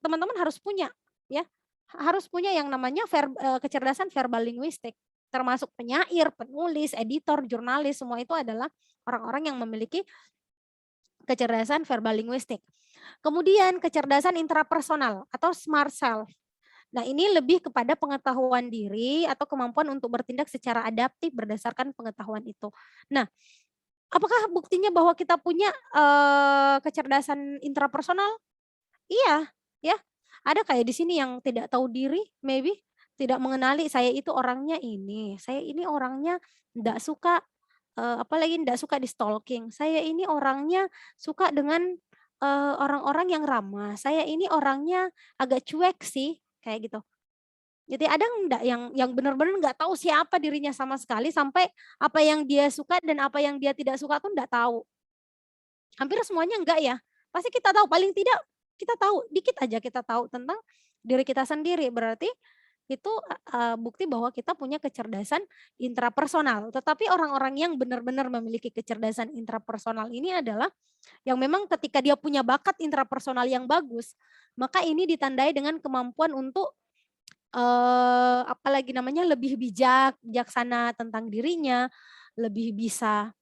teman-teman harus punya ya. Harus punya yang namanya kecerdasan verbal linguistik. Termasuk penyair, penulis, editor, jurnalis, semua itu adalah orang-orang yang memiliki kecerdasan verbal linguistik. Kemudian kecerdasan intrapersonal atau smart self. Nah, ini lebih kepada pengetahuan diri atau kemampuan untuk bertindak secara adaptif berdasarkan pengetahuan itu. Nah, apakah buktinya bahwa kita punya kecerdasan intrapersonal? Iya, ya. Ada kayak di sini yang tidak tahu diri, maybe tidak mengenali saya itu orangnya ini, saya ini orangnya tidak suka apalagi tidak suka di stalking. Saya ini orangnya suka dengan orang-orang yang ramah. Saya ini orangnya agak cuek sih, kayak gitu. Jadi ada enggak yang benar-benar nggak tahu siapa dirinya sama sekali sampai apa yang dia suka dan apa yang dia tidak suka tuh enggak tahu. Hampir semuanya enggak ya. Pasti kita tahu, paling tidak kita tahu, dikit aja kita tahu tentang diri kita sendiri. Berarti itu bukti bahwa kita punya kecerdasan intrapersonal. Tetapi orang-orang yang benar-benar memiliki kecerdasan intrapersonal ini adalah yang memang ketika dia punya bakat intrapersonal yang bagus, maka ini ditandai dengan kemampuan untuk apalagi namanya lebih bijaksana tentang dirinya, lebih bisa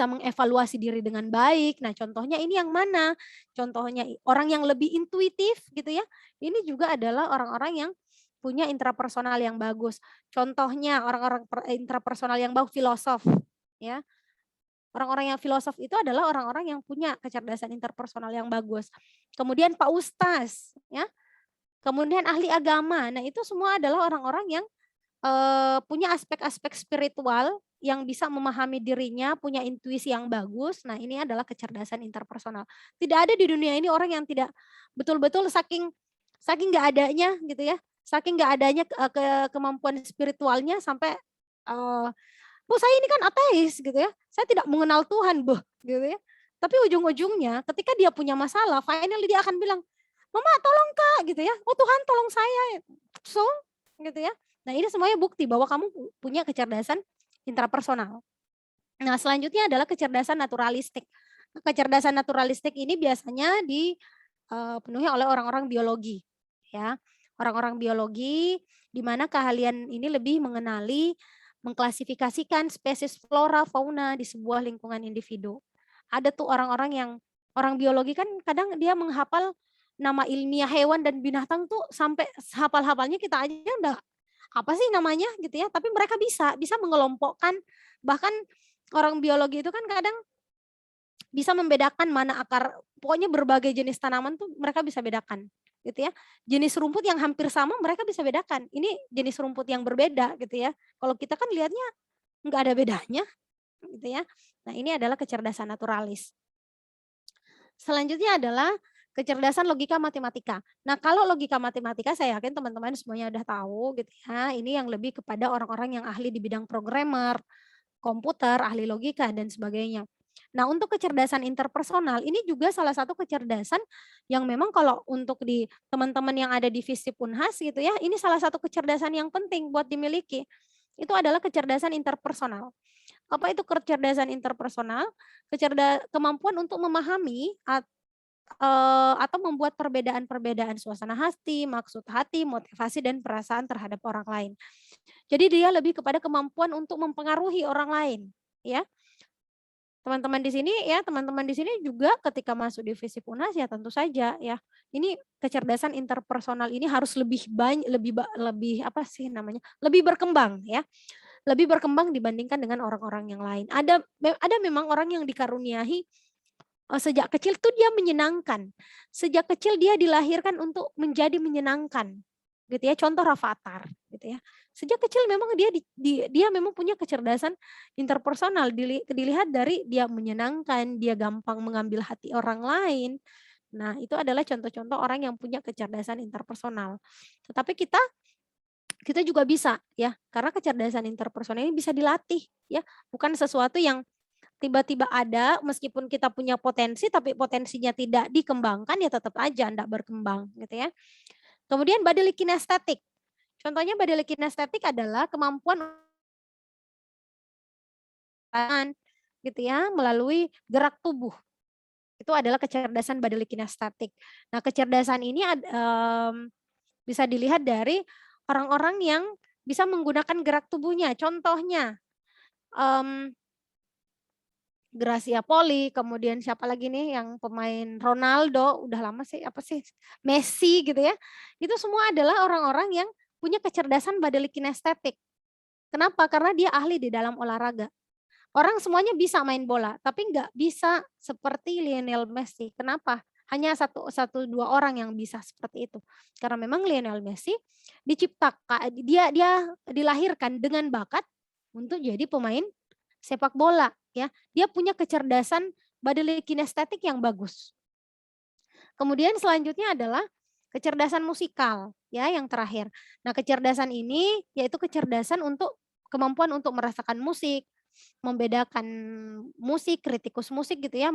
mengevaluasi diri dengan baik. Nah, contohnya ini yang mana? Contohnya orang yang lebih intuitif gitu ya. Ini juga adalah orang-orang yang punya intrapersonal yang bagus. Contohnya orang-orang intrapersonal yang bagus, filosof ya. Orang-orang yang filosof itu adalah orang-orang yang punya kecerdasan interpersonal yang bagus. Kemudian Pak Ustaz ya. Kemudian ahli agama. Nah, itu semua adalah orang-orang yang punya aspek-aspek spiritual yang bisa memahami dirinya, punya intuisi yang bagus. Nah, ini adalah kecerdasan interpersonal. Tidak ada di dunia ini orang yang tidak betul-betul saking nggak adanya gitu ya, saking nggak adanya kemampuan spiritualnya sampai Bu, saya ini kan ateis gitu ya, saya tidak mengenal Tuhan, Bu, gitu ya. Tapi ujung-ujungnya ketika dia punya masalah, finally dia akan bilang, Mama tolong Kak gitu ya, oh Tuhan tolong saya. So, gitu ya. Nah, ini semuanya bukti bahwa kamu punya kecerdasan intrapersonal. Nah, selanjutnya adalah kecerdasan naturalistik. Kecerdasan naturalistik ini biasanya dipenuhi oleh orang-orang biologi, ya. Orang-orang biologi di mana keahlian ini lebih mengenali, mengklasifikasikan spesies flora fauna di sebuah lingkungan individu. Ada tuh orang-orang biologi kan kadang dia menghafal nama ilmiah hewan dan binatang tuh sampai hafal-hafalnya kita aja enggak apa sih namanya gitu ya, tapi mereka bisa mengelompokkan, bahkan orang biologi itu kan kadang bisa membedakan mana akar, pokoknya berbagai jenis tanaman tuh mereka bisa bedakan gitu ya. Jenis rumput yang hampir sama mereka bisa bedakan. Ini jenis rumput yang berbeda gitu ya. Kalau kita kan lihatnya nggak ada bedanya gitu ya. Nah, ini adalah kecerdasan naturalis. Selanjutnya adalah kecerdasan logika matematika. Nah, kalau logika matematika saya yakin teman-teman semuanya udah tahu gitu ya. Ini yang lebih kepada orang-orang yang ahli di bidang programmer, komputer, ahli logika dan sebagainya. Nah, untuk kecerdasan interpersonal ini juga salah satu kecerdasan yang memang kalau untuk di teman-teman yang ada di FISIP Unhas gitu ya, ini salah satu kecerdasan yang penting buat dimiliki. Itu adalah kecerdasan interpersonal. Apa itu kecerdasan interpersonal? Kemampuan untuk memahami atau membuat perbedaan-perbedaan suasana hati, maksud hati, motivasi dan perasaan terhadap orang lain. Jadi dia lebih kepada kemampuan untuk mempengaruhi orang lain, ya. Teman-teman di sini juga ketika masuk di FISIP Unhas ya tentu saja ya. Ini kecerdasan interpersonal ini harus lebih apa sih namanya? Lebih berkembang ya. Lebih berkembang dibandingkan dengan orang-orang yang lain. Ada memang orang yang dikaruniai sejak kecil tuh dia menyenangkan. Sejak kecil dia dilahirkan untuk menjadi menyenangkan, gitu ya. Contoh Rafathar, gitu ya. Sejak kecil memang dia memang punya kecerdasan interpersonal, dilihat dari dia menyenangkan, dia gampang mengambil hati orang lain. Nah, itu adalah contoh-contoh orang yang punya kecerdasan interpersonal. Tetapi kita juga bisa ya, karena kecerdasan interpersonal ini bisa dilatih ya, bukan sesuatu yang tiba-tiba ada meskipun kita punya potensi tapi potensinya tidak dikembangkan ya tetap aja tidak berkembang gitu ya. Kemudian bodily kinesthetic. Contohnya bodily kinesthetic adalah kemampuan gitu ya melalui gerak tubuh. Itu adalah kecerdasan bodily kinesthetic. Nah, kecerdasan ini bisa dilihat dari orang-orang yang bisa menggunakan gerak tubuhnya. Contohnya Gracia Poli, kemudian siapa lagi nih yang pemain Ronaldo, udah lama sih, apa sih, Messi gitu ya. Itu semua adalah orang-orang yang punya kecerdasan bodily kinesthetic. Kenapa? Karena dia ahli di dalam olahraga. Orang semuanya bisa main bola, tapi nggak bisa seperti Lionel Messi. Kenapa? Hanya satu dua orang yang bisa seperti itu. Karena memang Lionel Messi diciptakan, dia dilahirkan dengan bakat untuk jadi pemain sepak bola ya. Dia punya kecerdasan bodily kinesthetic yang bagus. Kemudian selanjutnya adalah kecerdasan musikal ya yang terakhir. Nah, kecerdasan ini yaitu kecerdasan untuk kemampuan untuk merasakan musik, membedakan musik, kritikus musik gitu ya,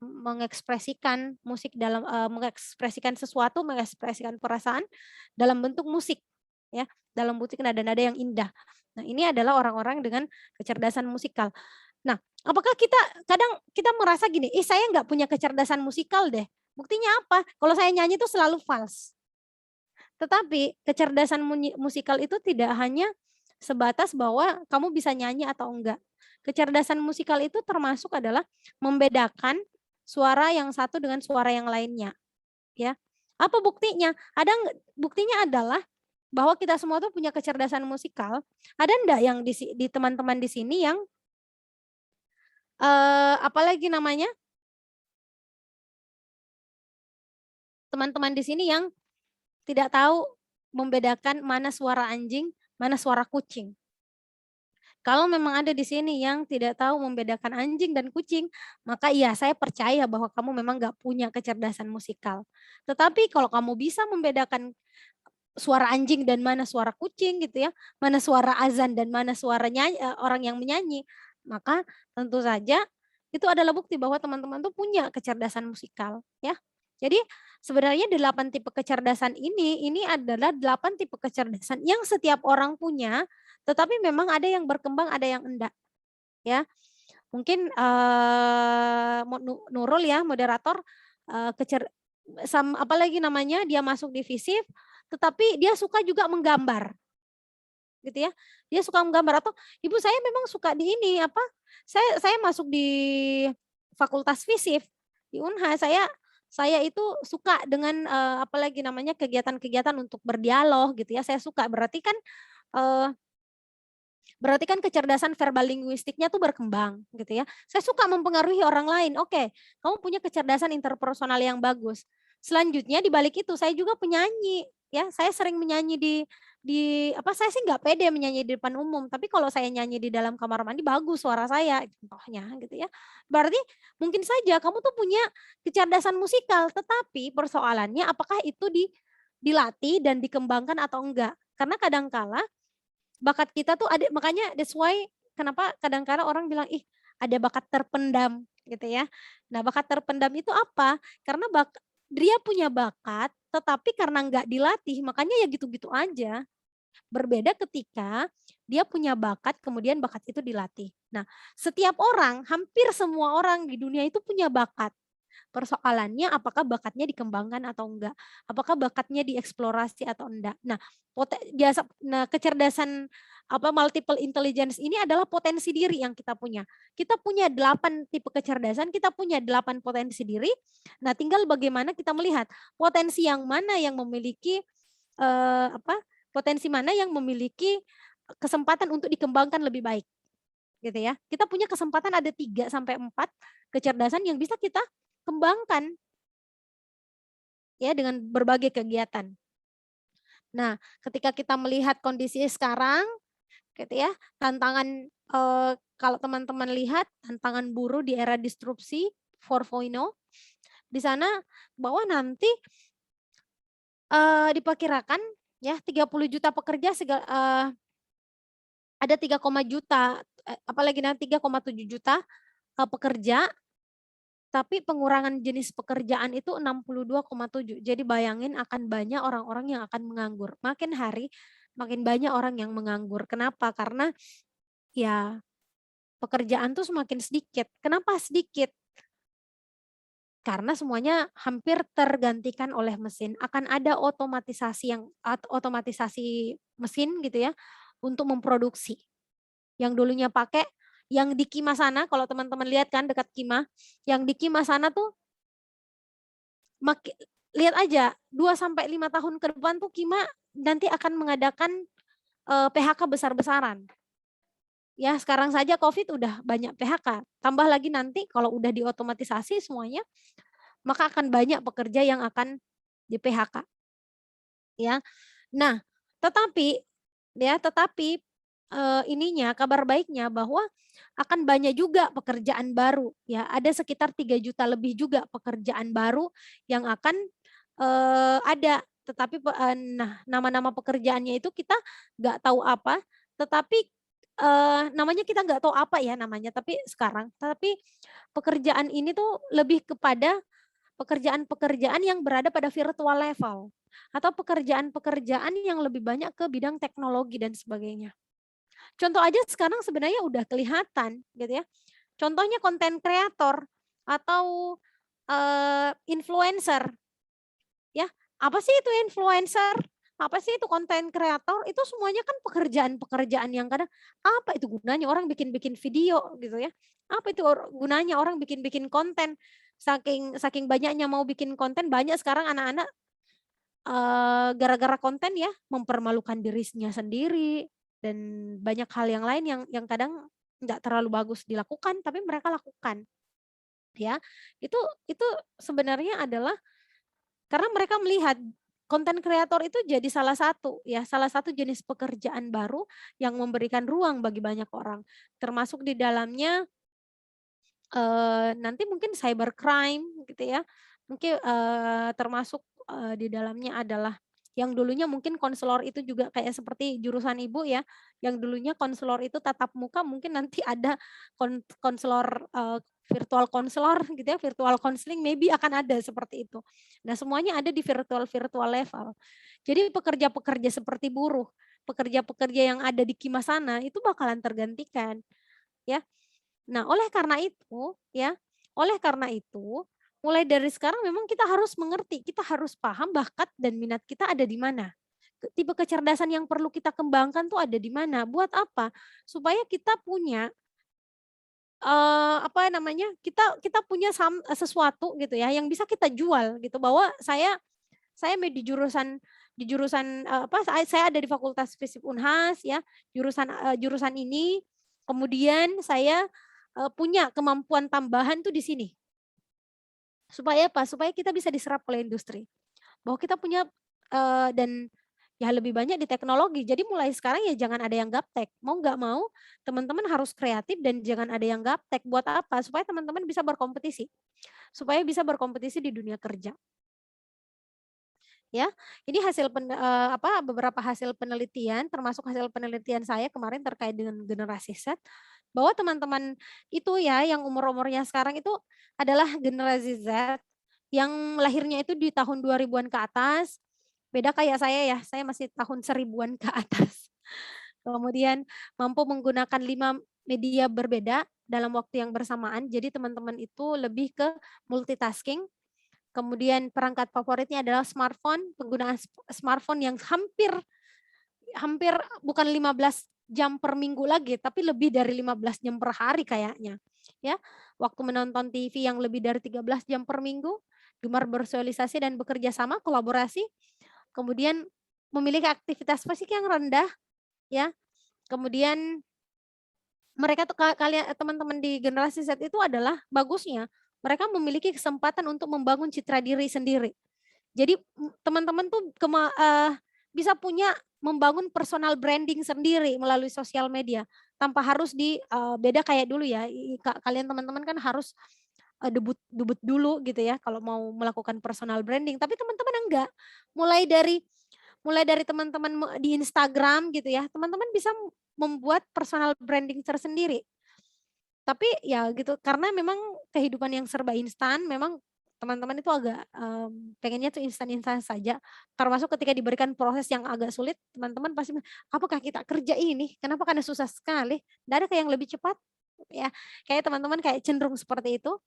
mengekspresikan musik dalam mengekspresikan sesuatu, mengekspresikan perasaan dalam bentuk musik ya, dalam bentuk nada-nada yang indah. Nah, ini adalah orang-orang dengan kecerdasan musikal. Nah, apakah kadang kita merasa gini, saya nggak punya kecerdasan musikal deh. Buktinya apa? Kalau saya nyanyi itu selalu fals. Tetapi kecerdasan musikal itu tidak hanya sebatas bahwa kamu bisa nyanyi atau enggak. Kecerdasan musikal itu termasuk adalah membedakan suara yang satu dengan suara yang lainnya. Ya. Apa buktinya? Buktinya adalah bahwa kita semua tuh punya kecerdasan musikal. Ada enggak yang di teman-teman di sini yang apalagi namanya? Teman-teman di sini yang tidak tahu membedakan mana suara anjing, mana suara kucing. Kalau memang ada di sini yang tidak tahu membedakan anjing dan kucing, maka iya saya percaya bahwa kamu memang nggak punya kecerdasan musikal. Tetapi kalau kamu bisa membedakan suara anjing dan mana suara kucing gitu ya, mana suara azan dan mana suara orang yang menyanyi, maka tentu saja itu adalah bukti bahwa teman-teman tuh punya kecerdasan musikal ya. Jadi sebenarnya 8 tipe kecerdasan ini adalah 8 tipe kecerdasan yang setiap orang punya, tetapi memang ada yang berkembang, ada yang enggak. Ya. Mungkin Nurul ya, moderator apalagi namanya dia masuk di FISIP, tetapi dia suka juga menggambar. Gitu ya. Dia suka menggambar atau ibu saya memang suka di ini apa? Saya masuk di Fakultas FISIP di Unha, saya itu suka dengan apalagi namanya kegiatan-kegiatan untuk berdialog gitu ya. Saya suka berarti kan kecerdasan verbal linguistiknya tuh berkembang gitu ya. Saya suka mempengaruhi orang lain. Oke, kamu punya kecerdasan interpersonal yang bagus. Selanjutnya di balik itu saya juga penyanyi ya. Saya sering menyanyi saya sih nggak pede menyanyi di depan umum, tapi kalau saya nyanyi di dalam kamar mandi bagus suara saya contohnya gitu ya. Berarti mungkin saja kamu tuh punya kecerdasan musikal, tetapi persoalannya apakah itu dilatih dan dikembangkan atau enggak? Karena kadangkala bakat kita tuh ada, makanya that's why kenapa kadang-kadang orang bilang ada bakat terpendam gitu ya. Nah, bakat terpendam itu apa? Karena dia punya bakat tetapi karena nggak dilatih makanya ya gitu-gitu aja. Berbeda ketika dia punya bakat kemudian bakat itu dilatih. Nah, setiap orang, hampir semua orang di dunia itu punya bakat. Persoalannya apakah bakatnya dikembangkan atau enggak? Apakah bakatnya dieksplorasi atau enggak? Nah, kecerdasan multiple intelligence ini adalah potensi diri yang kita punya. Kita punya 8 tipe kecerdasan, kita punya 8 potensi diri. Nah, tinggal bagaimana kita melihat potensi yang mana yang memiliki potensi mana yang memiliki kesempatan untuk dikembangkan lebih baik. gitu ya. Kita punya kesempatan ada 3 sampai 4 kecerdasan yang bisa kita kembangkan ya dengan berbagai kegiatan. Nah, ketika kita melihat kondisi sekarang gitu ya, tantangan kalau teman-teman lihat tantangan buruh di era disrupsi 4.0 di sana bahwa nanti diperkirakan ya 30 juta pekerja ada 3, juta apalagi nanti 3,7 juta pekerja, tapi pengurangan jenis pekerjaan itu 62,7. Jadi bayangin akan banyak orang-orang yang akan menganggur. Makin hari makin banyak orang yang menganggur. Kenapa? Karena ya pekerjaan tuh semakin sedikit. Kenapa sedikit? Karena semuanya hampir tergantikan oleh mesin. Akan ada otomatisasi mesin gitu ya untuk memproduksi. Yang dulunya pakai yang di Kima sana, kalau teman-teman lihat kan dekat Kima, yang di Kima sana tuh lihat aja 2 sampai 5 tahun ke depan tuh Kima nanti akan mengadakan PHK besar-besaran. Ya, sekarang saja COVID udah banyak PHK. Tambah lagi nanti kalau udah diotomatisasi semuanya, maka akan banyak pekerja yang akan di PHK. Ya. Nah, tetapi ininya kabar baiknya bahwa akan banyak juga pekerjaan baru ya. Ada sekitar 3 juta lebih juga pekerjaan baru yang akan ada, tetapi nah nama-nama pekerjaannya itu kita nggak tahu apa, tetapi namanya kita nggak tahu apa ya namanya, tapi pekerjaan ini tuh lebih kepada pekerjaan-pekerjaan yang berada pada virtual level atau pekerjaan-pekerjaan yang lebih banyak ke bidang teknologi dan sebagainya. Contoh aja sekarang sebenarnya udah kelihatan gitu ya. Contohnya konten kreator atau influencer. Ya, apa sih itu influencer? Apa sih itu konten kreator? Itu semuanya kan pekerjaan-pekerjaan yang kadang apa itu gunanya orang bikin-bikin video gitu ya. Apa itu gunanya orang bikin-bikin konten? Saking banyaknya mau bikin konten, banyak sekarang anak-anak gara-gara konten ya mempermalukan dirinya sendiri dan banyak hal yang lain yang kadang nggak terlalu bagus dilakukan tapi mereka lakukan. Ya. Itu sebenarnya adalah karena mereka melihat konten kreator itu jadi salah satu jenis pekerjaan baru yang memberikan ruang bagi banyak orang. Termasuk di dalamnya nanti mungkin cybercrime gitu ya. Mungkin termasuk di dalamnya adalah yang dulunya mungkin konselor itu juga kayak seperti jurusan Ibu ya. Yang dulunya konselor itu tatap muka, mungkin nanti ada konselor virtual konselor gitu ya, virtual counseling maybe akan ada seperti itu. Nah, semuanya ada di virtual level. Jadi pekerja-pekerja seperti buruh, pekerja-pekerja yang ada di Kima sana itu bakalan tergantikan ya. Nah, oleh karena itu, mulai dari sekarang memang kita harus mengerti, kita harus paham bakat dan minat kita ada di mana. Tipe kecerdasan yang perlu kita kembangkan tuh ada di mana. Buat apa? Supaya kita punya kita punya sesuatu gitu ya yang bisa kita jual gitu, bahwa saya di jurusan saya ada di Fakultas Fisip Unhas ya, jurusan ini, kemudian saya punya kemampuan tambahan tuh di sini. Supaya apa? Supaya kita bisa diserap oleh industri. Bahwa kita punya dan ya lebih banyak di teknologi. Jadi mulai sekarang ya jangan ada yang gaptek. Mau nggak mau teman-teman harus kreatif dan jangan ada yang gaptek. Buat apa? Supaya teman-teman bisa berkompetisi. Supaya bisa berkompetisi di dunia kerja. Ya, ini beberapa hasil penelitian, termasuk hasil penelitian saya kemarin terkait dengan generasi Z, bahwa teman-teman itu ya yang umur-umurnya sekarang itu adalah generasi Z yang lahirnya itu di tahun 2000-an ke atas. Beda kayak saya ya, saya masih tahun 1000-an ke atas. Kemudian mampu menggunakan 5 media berbeda dalam waktu yang bersamaan. Jadi teman-teman itu lebih ke multitasking. Kemudian perangkat favoritnya adalah smartphone, penggunaan smartphone yang hampir bukan 15 jam per minggu lagi, tapi lebih dari 15 jam per hari kayaknya. Ya, waktu menonton TV yang lebih dari 13 jam per minggu, gemar bersosialisasi dan bekerja sama, kolaborasi, kemudian memiliki aktivitas fisik yang rendah, ya, kemudian mereka tuh kalian teman-teman di generasi Z itu adalah bagusnya mereka memiliki kesempatan untuk membangun citra diri sendiri. Jadi teman-teman tuh bisa punya membangun personal branding sendiri melalui sosial media tanpa harus beda kayak dulu ya. Kalian teman-teman kan harus debut dulu gitu ya kalau mau melakukan personal branding. Tapi teman-teman enggak. Mulai dari teman-teman di Instagram gitu ya, teman-teman bisa membuat personal branding tersendiri. Tapi ya gitu, karena memang kehidupan yang serba instan, memang teman-teman itu agak pengennya tuh instan-instan saja. Termasuk ketika diberikan proses yang agak sulit, teman-teman pasti, apakah kita kerja ini? Kenapa? Karena susah sekali. Tidak ada yang lebih cepat. Ya, kayak teman-teman kayak cenderung seperti itu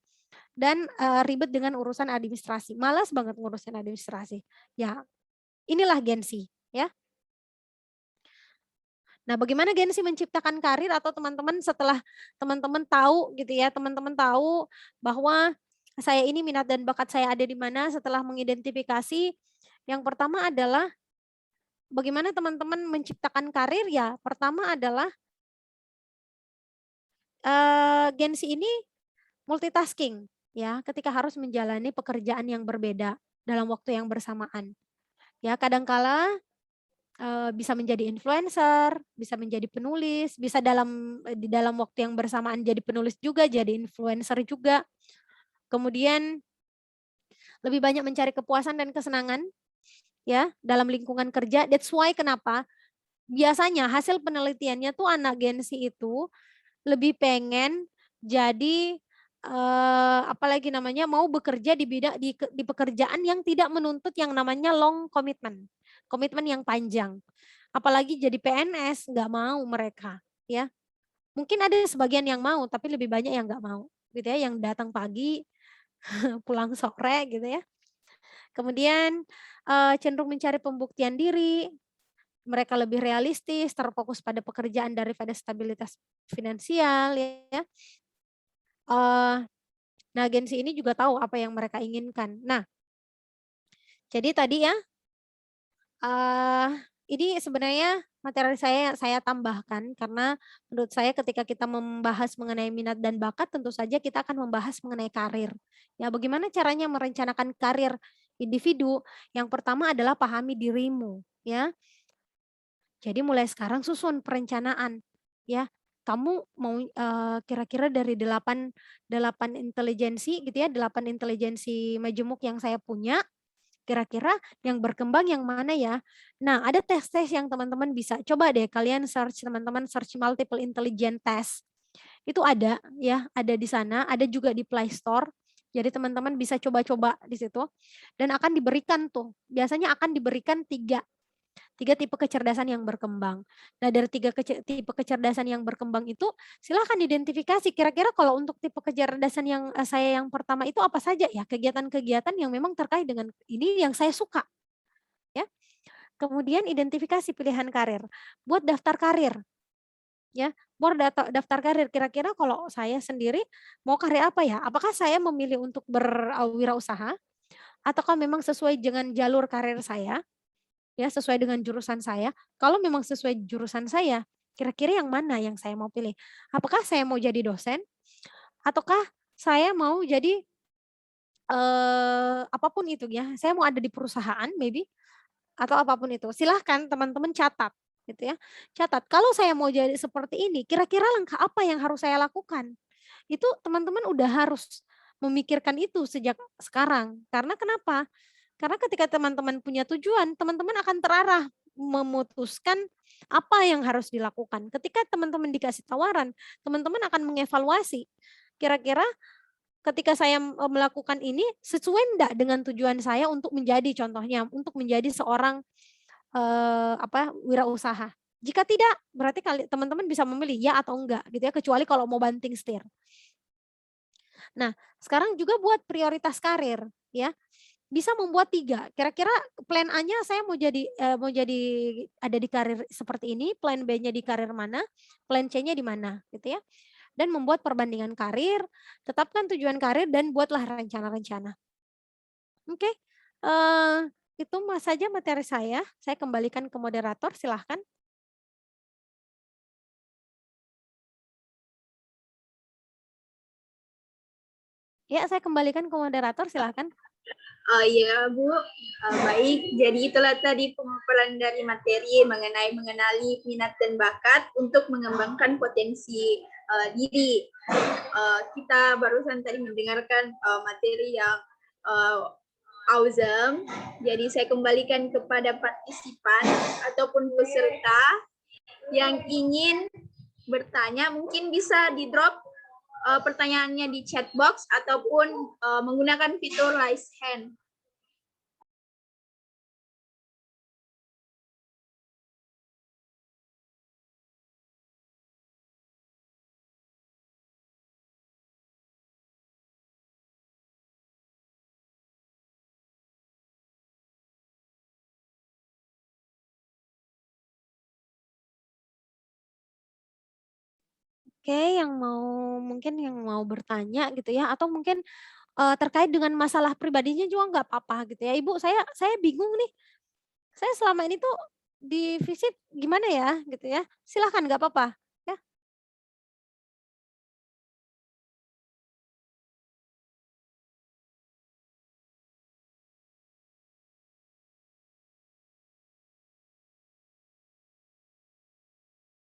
dan ribet dengan urusan administrasi. Malas banget ngurusin administrasi. Ya, inilah Gen Z, ya. Nah, bagaimana Gen Z menciptakan karir atau teman-teman setelah teman-teman tahu gitu ya, teman-teman tahu bahwa saya ini minat dan bakat saya ada di mana setelah mengidentifikasi, yang pertama adalah bagaimana teman-teman menciptakan karir ya. Pertama adalah Gen Z ini multitasking ya, ketika harus menjalani pekerjaan yang berbeda dalam waktu yang bersamaan. Ya, kadangkala bisa menjadi influencer, bisa menjadi penulis, bisa di dalam waktu yang bersamaan jadi penulis juga, jadi influencer juga. Kemudian lebih banyak mencari kepuasan dan kesenangan ya dalam lingkungan kerja. That's why kenapa biasanya hasil penelitiannya tuh anak Gen Z itu lebih pengen jadi apalagi namanya mau bekerja di bidang di pekerjaan yang tidak menuntut yang namanya long commitment, komitmen yang panjang. Apalagi jadi PNS nggak mau mereka, ya. Mungkin ada sebagian yang mau, tapi lebih banyak yang nggak mau, gitu ya, yang datang pagi, pulang sore, gitu ya. Kemudian cenderung mencari pembuktian diri, mereka lebih realistis, terfokus pada pekerjaan daripada stabilitas finansial, ya. Nah, Gen Z ini juga tahu apa yang mereka inginkan. Nah, jadi tadi ya, ini sebenarnya materi saya tambahkan karena menurut saya ketika kita membahas mengenai minat dan bakat, tentu saja kita akan membahas mengenai karir. Ya, bagaimana caranya merencanakan karir individu? Yang pertama adalah pahami dirimu, ya. Jadi mulai sekarang susun perencanaan, ya. Kamu mau kira-kira dari 8 intelijensi gitu ya, 8 intelijensi majemuk yang saya punya, kira-kira yang berkembang yang mana ya? Nah, ada tes-tes yang teman-teman bisa coba deh kalian search, teman-teman search multiple intelligence test. Itu ada ya, ada di sana, ada juga di Play Store. Jadi teman-teman bisa coba-coba di situ dan akan diberikan tuh. Biasanya akan diberikan tiga tipe kecerdasan yang berkembang. Nah, dari tipe kecerdasan yang berkembang itu silahkan identifikasi kira-kira kalau untuk tipe kecerdasan yang saya yang pertama itu apa saja ya kegiatan-kegiatan yang memang terkait dengan ini yang saya suka. Ya. Kemudian identifikasi pilihan karir. Buat daftar karir. Ya, buat daftar karir kira-kira kalau saya sendiri mau karir apa ya? Apakah saya memilih untuk berwirausaha ataukah memang sesuai dengan jalur karir saya? Ya, sesuai dengan jurusan saya. Kalau memang sesuai jurusan saya, kira-kira yang mana yang saya mau pilih? Apakah saya mau jadi dosen? Ataukah saya mau jadi apapun itu ya, saya mau ada di perusahaan maybe atau apapun itu. Silahkan teman-teman catat gitu ya. Catat, kalau saya mau jadi seperti ini, kira-kira langkah apa yang harus saya lakukan? Itu teman-teman udah harus memikirkan itu sejak sekarang. Karena kenapa? Karena ketika teman-teman punya tujuan, teman-teman akan terarah memutuskan apa yang harus dilakukan. Ketika teman-teman dikasih tawaran, teman-teman akan mengevaluasi. Kira-kira ketika saya melakukan ini sesuai enggak dengan tujuan saya untuk menjadi contohnya, untuk menjadi seorang wirausaha. Jika tidak, berarti teman-teman bisa memilih ya atau enggak gitu ya, kecuali kalau mau banting setir. Nah, sekarang juga buat prioritas karir ya. Bisa membuat 3. Kira-kira plan A-nya saya mau jadi ada di karir seperti ini, plan B-nya di karir mana, plan C-nya di mana gitu ya. Dan membuat perbandingan karir, tetapkan tujuan karir dan buatlah rencana-rencana. Oke. Itu saja materi saya. Saya kembalikan ke moderator, silahkan. Ya, saya kembalikan ke moderator, silahkan. Ya Bu, baik. Jadi itulah tadi pemaparan dari materi mengenai mengenali minat dan bakat untuk mengembangkan potensi diri. Kita barusan tadi mendengarkan materi yang awesome. Jadi saya kembalikan kepada partisipan ataupun peserta yang ingin bertanya, mungkin bisa di drop pertanyaannya di chat box ataupun menggunakan fitur raise hand. Oke, mungkin yang mau bertanya gitu ya, atau mungkin terkait dengan masalah pribadinya juga nggak apa-apa gitu ya. Ibu, saya bingung nih. Saya selama ini tuh di visit gimana ya gitu ya. Silahkan nggak apa-apa. Ya.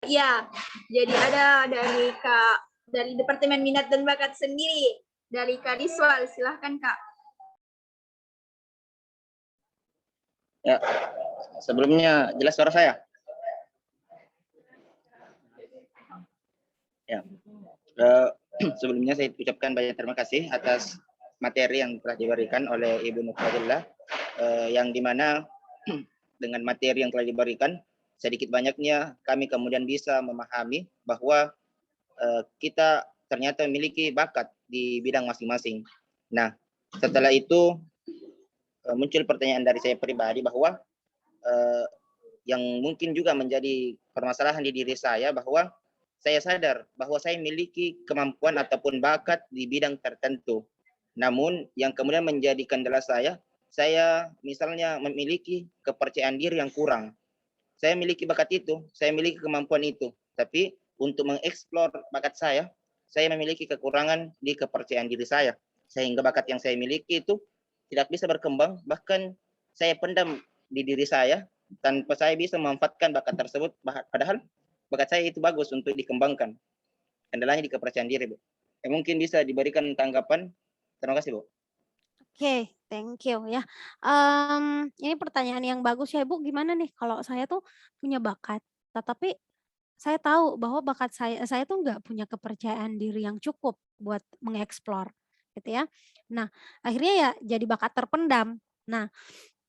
Ya, jadi ada dari Departemen Minat dan Bakat sendiri, dari Kak Riswal, silahkan Kak. Ya, sebelumnya jelas suara saya? Ya, sebelumnya saya ucapkan banyak terima kasih atas materi yang telah diberikan oleh Ibu Nurfadillah, yang dimana dengan materi yang telah diberikan, sedikit banyaknya kami kemudian bisa memahami bahwa kita ternyata memiliki bakat di bidang masing-masing. Nah, setelah itu muncul pertanyaan dari saya pribadi bahwa yang mungkin juga menjadi permasalahan di diri saya, bahwa saya sadar bahwa saya memiliki kemampuan ataupun bakat di bidang tertentu. Namun yang kemudian menjadi kendala saya misalnya memiliki kepercayaan diri yang kurang. Saya memiliki bakat itu, saya memiliki kemampuan itu, tapi untuk mengeksplor bakat saya memiliki kekurangan di kepercayaan diri saya. Sehingga bakat yang saya miliki itu tidak bisa berkembang, bahkan saya pendam di diri saya tanpa saya bisa memanfaatkan bakat tersebut, padahal bakat saya itu bagus untuk dikembangkan. Kendalanya di kepercayaan diri, Bu. Mungkin bisa diberikan tanggapan. Terima kasih, Bu. Oke, thank you ya. Ini pertanyaan yang bagus ya, Bu. Gimana nih kalau saya tuh punya bakat, tetapi saya tahu bahwa bakat saya tuh nggak punya kepercayaan diri yang cukup buat mengeksplor gitu ya. Nah, akhirnya ya jadi bakat terpendam. Nah,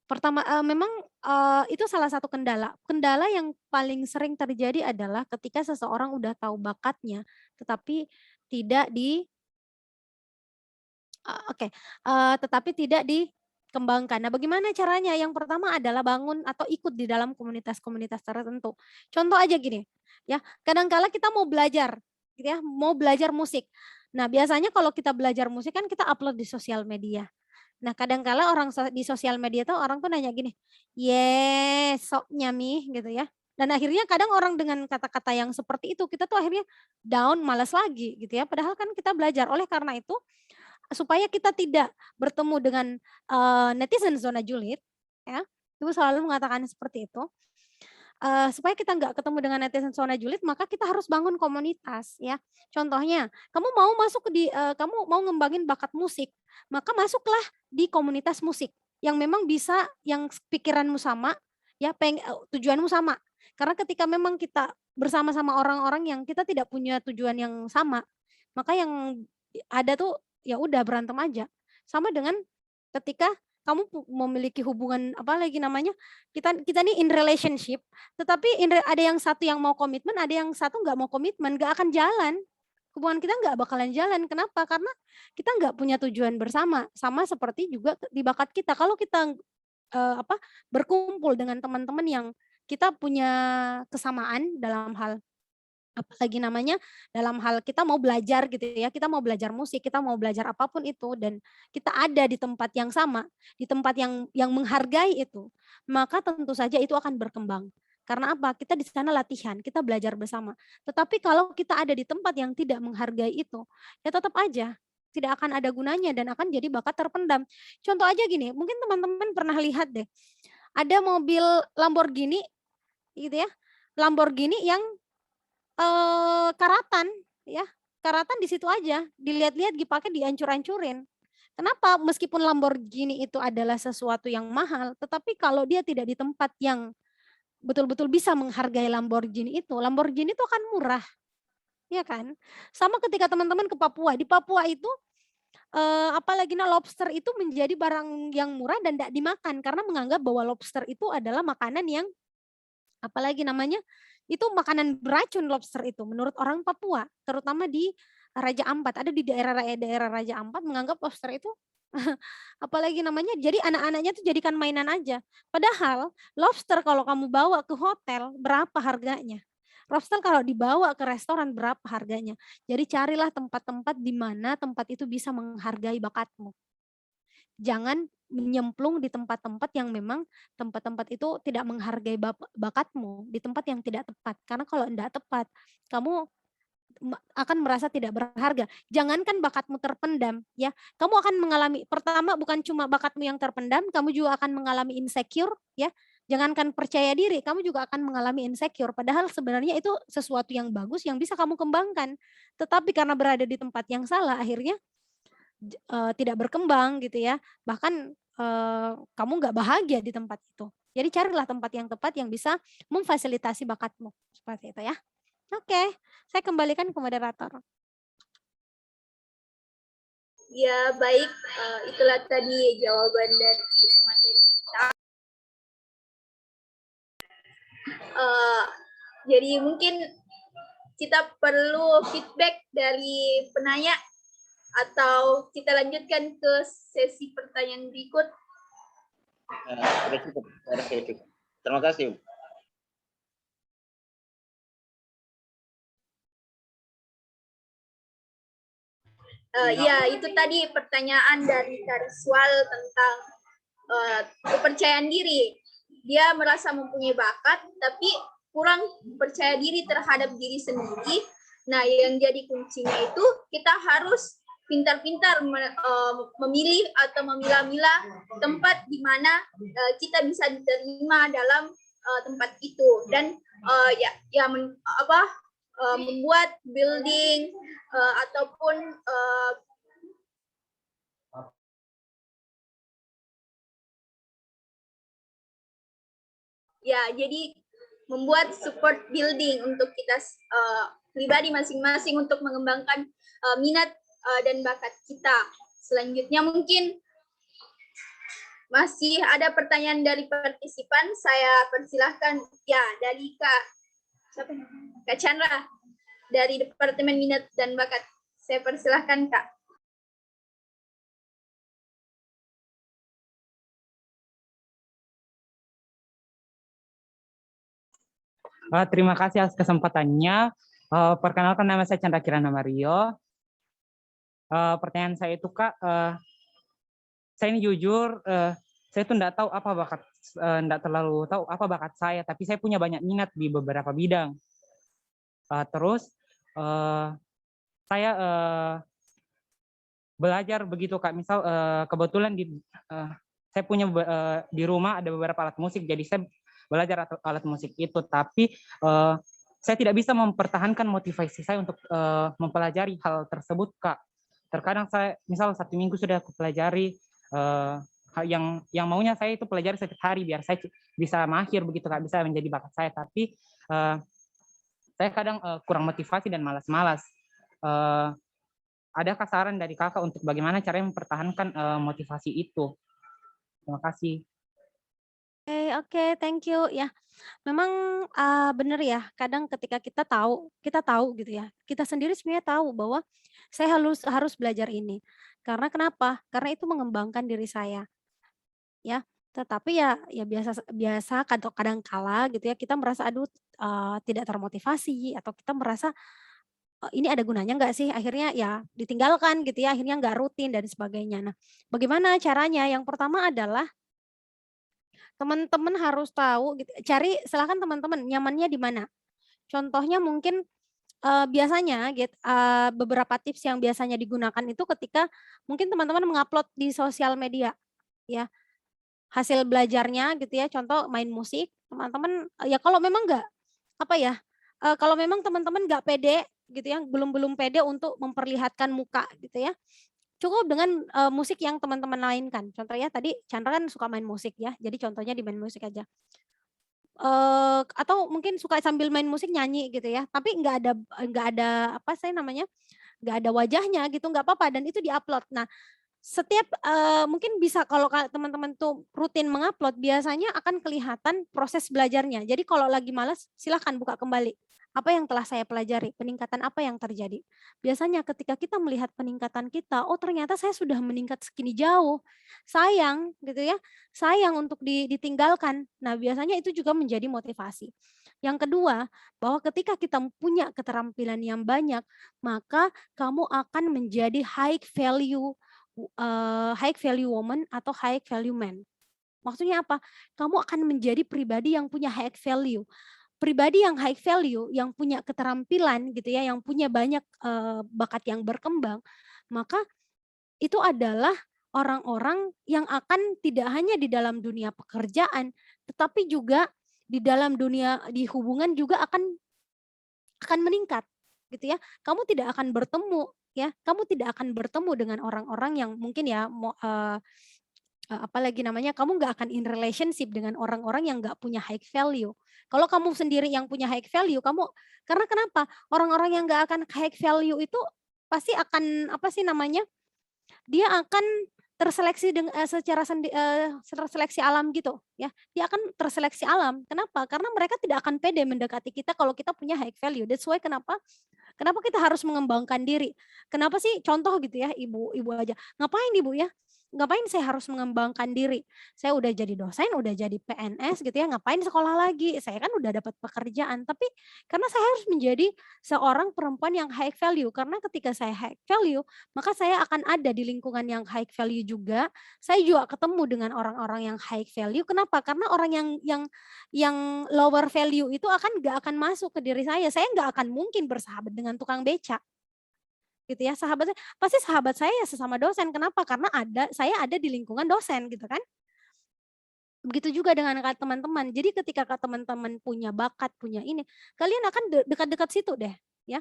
pertama memang itu salah satu kendala. Kendala yang paling sering terjadi adalah ketika seseorang udah tahu bakatnya, tetapi tidak di oke, tetapi tidak dikembangkan. Nah, bagaimana caranya? Yang pertama adalah bangun atau ikut di dalam komunitas-komunitas tertentu. Contoh aja gini, ya, kadang-kala kita mau belajar, gitu ya, mau belajar musik. Nah, biasanya kalau kita belajar musik kan kita upload di sosial media. Nah, kadang-kala di sosial media tuh orang tuh nanya gini, "Yes, sok nyami," gitu ya. Dan akhirnya kadang orang dengan kata-kata yang seperti itu, kita tuh akhirnya down, malas lagi gitu ya. Padahal kan kita belajar. Oleh karena itu supaya kita tidak bertemu dengan netizen zona julid, ya, Ibu selalu mengatakan seperti itu. Supaya kita nggak ketemu dengan netizen zona julid, maka kita harus bangun komunitas, ya. Contohnya, kamu mau ngembangin bakat musik, maka masuklah di komunitas musik yang memang bisa, yang pikiranmu sama, ya, tujuanmu sama. Karena ketika memang kita bersama-sama orang-orang yang kita tidak punya tujuan yang sama, maka yang ada tuh ya udah berantem aja. Sama dengan ketika kamu memiliki hubungan apa lagi namanya, kita nih in relationship, tetapi ada yang satu yang mau komitmen, ada yang satu nggak mau komitmen, nggak akan jalan. Hubungan kita nggak bakalan jalan. Kenapa? Karena kita nggak punya tujuan bersama. Sama seperti juga di bakat kita. Kalau kita berkumpul dengan teman-teman yang kita punya kesamaan dalam hal apalagi namanya, dalam hal kita mau belajar gitu ya, kita mau belajar musik, kita mau belajar apapun itu dan kita ada di tempat yang sama, di tempat yang menghargai itu, maka tentu saja itu akan berkembang. Karena apa? Kita di sana latihan, kita belajar bersama. Tetapi kalau kita ada di tempat yang tidak menghargai itu, ya tetap aja tidak akan ada gunanya dan akan jadi bakat terpendam. Contoh aja gini, mungkin teman-teman pernah lihat deh, ada mobil Lamborghini gitu ya, Lamborghini yang karatan ya, karatan di situ aja, dilihat-lihat dipakai dihancur-hancurin. Kenapa? Meskipun Lamborghini itu adalah sesuatu yang mahal, tetapi kalau dia tidak di tempat yang betul-betul bisa menghargai Lamborghini itu akan murah. Ya kan? Sama ketika teman-teman ke Papua, di Papua itu apalagi lobster itu menjadi barang yang murah dan tidak dimakan karena menganggap bahwa lobster itu adalah makanan yang apalagi namanya itu makanan beracun lobster itu menurut orang Papua, terutama di Raja Ampat. Ada di daerah Raja Ampat menganggap lobster itu apalagi namanya jadi anak-anaknya tuh jadikan mainan aja. Padahal lobster kalau kamu bawa ke hotel berapa harganya? Lobster kalau dibawa ke restoran berapa harganya? Jadi carilah tempat-tempat di mana tempat itu bisa menghargai bakatmu. Jangan menyemplung di tempat-tempat yang memang tempat-tempat itu tidak menghargai bakatmu, di tempat yang tidak tepat. Karena kalau tidak tepat, kamu akan merasa tidak berharga. Jangankan bakatmu terpendam, ya. Kamu akan mengalami, pertama bukan cuma bakatmu yang terpendam, kamu juga akan mengalami insecure, ya. Jangankan percaya diri, kamu juga akan mengalami insecure. Padahal sebenarnya itu sesuatu yang bagus yang bisa kamu kembangkan. Tetapi karena berada di tempat yang salah, akhirnya tidak berkembang gitu ya. Bahkan kamu nggak bahagia di tempat itu. Jadi carilah tempat yang tepat yang bisa memfasilitasi bakatmu. Seperti itu ya. Oke, saya kembalikan ke moderator. Ya, baik. Itulah tadi jawaban dari materi kita. Jadi mungkin kita perlu feedback dari penanya atau kita lanjutkan ke sesi pertanyaan berikut. Sudah cukup. Terima kasih. Ya, itu tadi pertanyaan dari Kariswal tentang kepercayaan diri. Dia merasa mempunyai bakat, tapi kurang percaya diri terhadap diri sendiri. Nah, yang jadi kuncinya itu kita harus pintar-pintar memilih atau memilah-milah tempat di mana kita bisa diterima dalam tempat itu dan membuat building ataupun jadi membuat support building untuk kita pribadi masing-masing untuk mengembangkan minat dan bakat kita. Selanjutnya mungkin masih ada pertanyaan dari partisipan. Saya persilahkan dari Kak Chandra dari Departemen Minat dan Bakat. Saya persilahkan Kak. Terima kasih atas kesempatannya. Perkenalkan, nama saya Chandra Kirana Mario. Pertanyaan saya itu Kak, saya ini jujur, saya tuh enggak tahu apa bakat, enggak terlalu tahu apa bakat saya, tapi saya punya banyak minat di beberapa bidang. Terus saya belajar begitu Kak, misal kebetulan saya punya di rumah ada beberapa alat musik, jadi saya belajar alat musik itu, tapi saya tidak bisa mempertahankan motivasi saya untuk mempelajari hal tersebut Kak. Terkadang saya misal 1 minggu sudah aku pelajari yang maunya saya itu pelajari setiap hari biar saya bisa mahir begitu Kak, bisa menjadi bakat saya, tapi saya kadang kurang motivasi dan malas-malas. Adakah saran dari Kakak untuk bagaimana caranya mempertahankan motivasi itu? Terima kasih. Oke, thank you ya. Memang benar ya, kadang ketika kita tahu gitu ya, kita sendiri sebenarnya tahu bahwa saya harus belajar ini. Karena kenapa? Karena itu mengembangkan diri saya. Ya, tetapi ya biasa kadang kala gitu ya, kita merasa aduh tidak termotivasi atau kita merasa ini ada gunanya nggak sih? Akhirnya ya ditinggalkan gitu ya, akhirnya nggak rutin dan sebagainya. Nah, bagaimana caranya? Yang pertama adalah teman-teman harus tahu gitu, silakan teman-teman nyamannya di mana. Contohnya mungkin biasanya beberapa tips yang biasanya digunakan itu ketika mungkin teman-teman mengupload di sosial media ya hasil belajarnya gitu ya, contoh main musik, teman-teman ya kalau memang nggak apa ya, kalau memang teman-teman nggak pede gitu ya, belum pede untuk memperlihatkan muka gitu ya, cukup dengan musik yang teman-teman mainkan. Contohnya tadi Chandra kan suka main musik ya, jadi contohnya di main musik aja. Atau mungkin suka sambil main musik nyanyi gitu ya, tapi nggak ada apa sih namanya, nggak ada wajahnya gitu, nggak apa-apa dan itu diupload. Nah, setiap mungkin bisa kalau teman-teman tuh rutin mengupload biasanya akan kelihatan proses belajarnya. Jadi kalau lagi malas silahkan buka kembali. Apa yang telah saya pelajari, peningkatan apa yang terjadi. Biasanya ketika kita melihat peningkatan kita, oh ternyata saya sudah meningkat segini jauh. Sayang gitu ya, sayang untuk ditinggalkan. Nah biasanya itu juga menjadi motivasi. Yang kedua, bahwa ketika kita punya keterampilan yang banyak, maka kamu akan menjadi high value woman atau high value man. Maksudnya apa? Kamu akan menjadi pribadi yang punya high value. Pribadi yang high value, yang punya keterampilan gitu ya, yang punya banyak bakat yang berkembang, maka itu adalah orang-orang yang akan tidak hanya di dalam dunia pekerjaan, tetapi juga di dalam dunia di hubungan juga akan meningkat gitu ya. Kamu tidak akan bertemu ya, kamu tidak akan bertemu dengan orang-orang yang mungkin ya apalagi namanya kamu nggak akan in relationship dengan orang-orang yang nggak punya high value. Kalau kamu sendiri yang punya high value, kamu karena kenapa? Orang-orang yang nggak akan high value itu pasti akan apa sih namanya? Dia akan terseleksi dengan secara terseleksi alam gitu ya. Dia akan terseleksi alam. Kenapa? Karena mereka tidak akan pede mendekati kita kalau kita punya high value. That's why kenapa kita harus mengembangkan diri. Kenapa sih contoh gitu ya ibu aja. Ngapain ibu ya? Ngapain saya harus mengembangkan diri? Saya udah jadi dosen, udah jadi PNS gitu ya, ngapain sekolah lagi? Saya kan udah dapat pekerjaan. Tapi karena saya harus menjadi seorang perempuan yang high value. Karena ketika saya high value, maka saya akan ada di lingkungan yang high value juga. Saya juga ketemu dengan orang-orang yang high value. Kenapa? Karena orang yang lower value itu nggak akan masuk ke diri saya. Saya nggak akan mungkin bersahabat dengan tukang beca gitu ya. Pasti sahabat saya ya sesama dosen. Kenapa? Karena saya ada di lingkungan dosen gitu kan. Begitu juga dengan teman-teman. Jadi ketika teman-teman punya bakat, punya ini, kalian akan dekat-dekat situ deh, ya.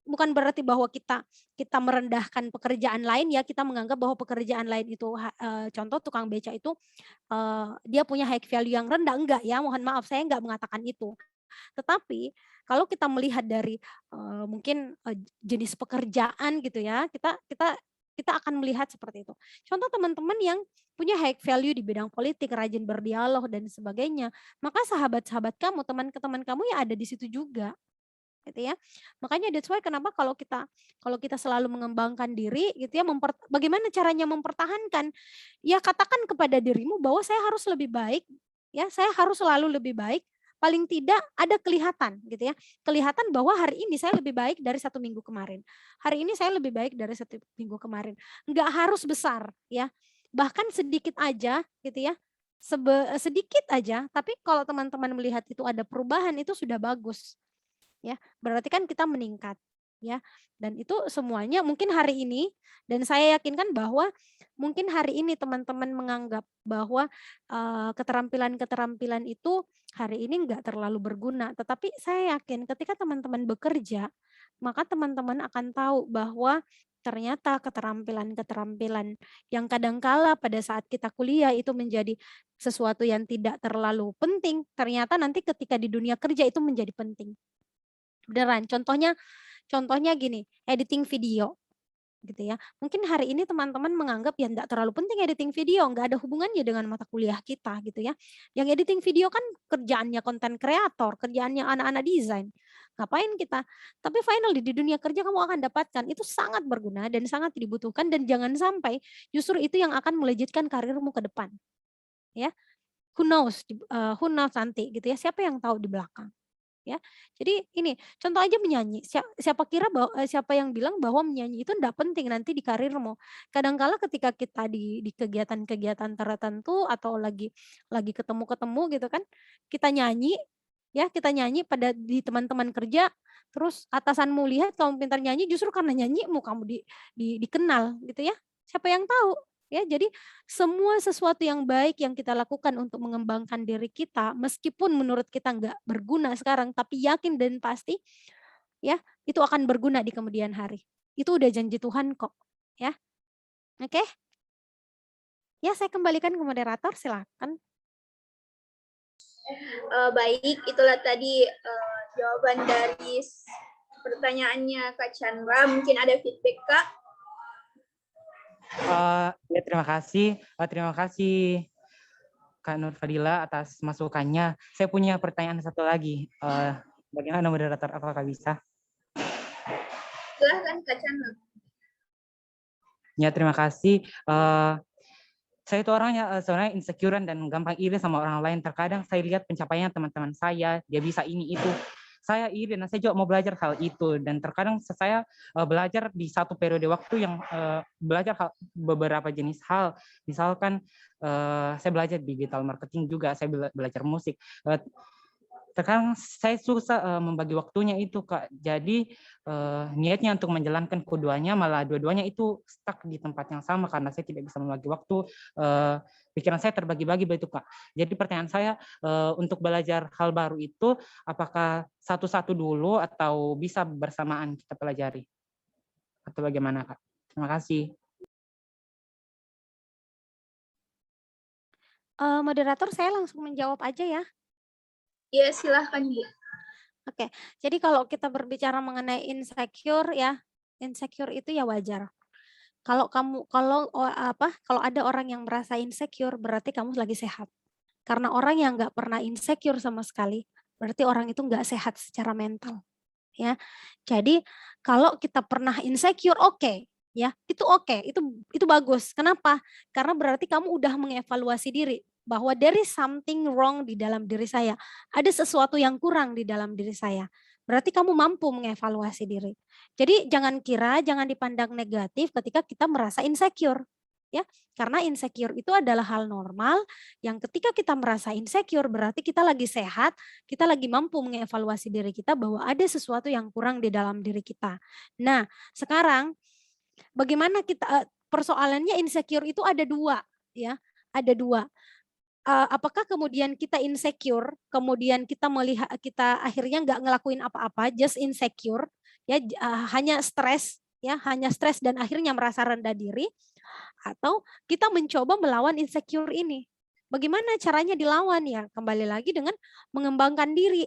Bukan berarti bahwa kita merendahkan pekerjaan lain ya, kita menganggap bahwa pekerjaan lain itu contoh tukang beca itu dia punya high value yang rendah, enggak ya, mohon maaf saya enggak mengatakan itu. Tetapi kalau kita melihat dari mungkin jenis pekerjaan gitu ya, kita akan melihat seperti itu. Contoh teman-teman yang punya high value di bidang politik, rajin berdialog dan sebagainya, maka sahabat-sahabat kamu, teman kamu ya ada di situ juga. Gitu ya. Makanya that's why kenapa kalau kita selalu mengembangkan diri gitu ya, bagaimana caranya mempertahankan? Ya katakan kepada dirimu bahwa saya harus lebih baik, ya, saya harus selalu lebih baik. Paling tidak ada kelihatan gitu ya. Kelihatan bahwa hari ini saya lebih baik dari 1 minggu kemarin. Hari ini saya lebih baik dari 1 minggu kemarin. Enggak harus besar ya. Bahkan sedikit aja gitu ya. Sedikit aja, tapi kalau teman-teman melihat itu ada perubahan itu sudah bagus. Ya, berarti kan kita meningkat ya. Dan itu semuanya mungkin hari ini dan saya yakinkan bahwa mungkin hari ini teman-teman menganggap bahwa keterampilan-keterampilan itu hari ini enggak terlalu berguna, tetapi saya yakin ketika teman-teman bekerja, maka teman-teman akan tahu bahwa ternyata keterampilan-keterampilan yang kadangkala pada saat kita kuliah itu menjadi sesuatu yang tidak terlalu penting, ternyata nanti ketika di dunia kerja itu menjadi penting. Beneran, contohnya gini, editing video gitu ya. Mungkin hari ini teman-teman menganggap ya enggak terlalu penting editing video, enggak ada hubungannya dengan mata kuliah kita gitu ya. Yang editing video kan kerjaannya konten kreator, kerjaannya anak-anak desain. Ngapain kita? Tapi finally di dunia kerja kamu akan dapatkan itu sangat berguna dan sangat dibutuhkan dan jangan sampai justru itu yang akan melejitkan karirmu ke depan. Ya. Who knows nanti gitu ya. Siapa yang tahu di belakang? Ya. Jadi ini contoh aja menyanyi. Siapa yang bilang bahwa menyanyi itu enggak penting nanti di karirmu. Kadangkala ketika kita di kegiatan-kegiatan tertentu atau lagi ketemu-ketemu gitu kan, kita nyanyi Ya, kita nyanyi di teman-teman kerja, terus atasanmu lihat kamu pintar nyanyi, justru karena nyanyimu kamu dikenal gitu ya. Siapa yang tahu? Ya, jadi semua sesuatu yang baik yang kita lakukan untuk mengembangkan diri kita, meskipun menurut kita nggak berguna sekarang, tapi yakin dan pasti ya itu akan berguna di kemudian hari. Itu udah janji Tuhan kok. Ya, oke? Ya, saya kembalikan ke moderator, silakan. Baik, itulah tadi jawaban dari pertanyaannya Kak Chandra. Mungkin ada feedback, Kak? Ya, terima kasih Kak Nur Fadila atas masukannya. Saya punya pertanyaan satu lagi. Bagaimana moderator, apakah bisa? Silahkan Kak Chandra. Ya, terima kasih. Saya itu orangnya sebenarnya insecure dan gampang iri sama orang lain. Terkadang saya lihat pencapaian teman-teman saya, dia bisa ini itu. Saya iri dan saya juga mau belajar hal itu. Dan terkadang saya belajar di satu periode waktu yang belajar beberapa jenis hal. Misalkan saya belajar digital marketing juga, saya belajar musik. Terkadang saya susah membagi waktunya itu, Kak. Jadi niatnya untuk menjalankan keduanya, malah dua-duanya itu stuck di tempat yang sama karena saya tidak bisa membagi waktu. Pikiran saya terbagi-bagi begitu, Kak. Jadi pertanyaan saya untuk belajar hal baru itu, apakah satu-satu dulu atau bisa bersamaan kita pelajari? Atau bagaimana, Kak? Terima kasih. Moderator, saya langsung menjawab aja ya. Ya, silahkan, Bu. Oke, jadi kalau kita berbicara mengenai insecure ya, insecure itu ya wajar. Kalau ada orang yang merasa insecure, berarti kamu lagi sehat. Karena orang yang nggak pernah insecure sama sekali, berarti orang itu nggak sehat secara mental. Ya, jadi kalau kita pernah insecure, oke, ya, itu bagus. Kenapa? Karena berarti kamu udah mengevaluasi diri bahwa there is something wrong di dalam diri saya. Ada sesuatu yang kurang di dalam diri saya. Berarti kamu mampu mengevaluasi diri. Jadi jangan dipandang negatif ketika kita merasa insecure. Ya, karena insecure itu adalah hal normal yang ketika kita merasa insecure berarti kita lagi sehat, kita lagi mampu mengevaluasi diri kita bahwa ada sesuatu yang kurang di dalam diri kita. Nah, sekarang bagaimana persoalannya insecure itu ada dua, ya, ada dua. Apakah kemudian kita insecure, kemudian kita akhirnya nggak ngelakuin apa-apa, just insecure, ya, hanya stres, ya, hanya stres dan akhirnya merasa rendah diri, atau kita mencoba melawan insecure ini. Bagaimana caranya dilawan ya? Kembali lagi dengan mengembangkan diri.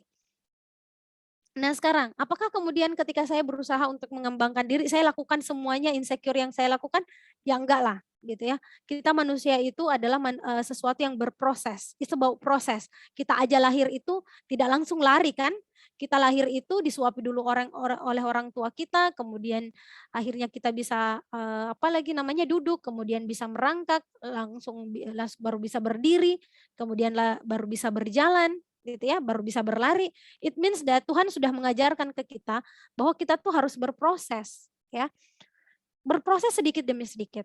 Nah sekarang, apakah kemudian ketika saya berusaha untuk mengembangkan diri, saya lakukan semuanya insecure yang saya lakukan? Ya enggak lah, gitu ya. Kita manusia itu adalah sesuatu yang berproses. It's about proses. Kita aja lahir itu tidak langsung lari kan? Kita lahir itu disuapi dulu oleh orang tua kita, kemudian akhirnya kita bisa duduk, kemudian bisa merangkak, baru bisa berdiri, kemudian baru bisa berjalan, gitu ya, baru bisa berlari. It means that Tuhan sudah mengajarkan ke kita bahwa kita tuh harus berproses, ya. Berproses sedikit demi sedikit.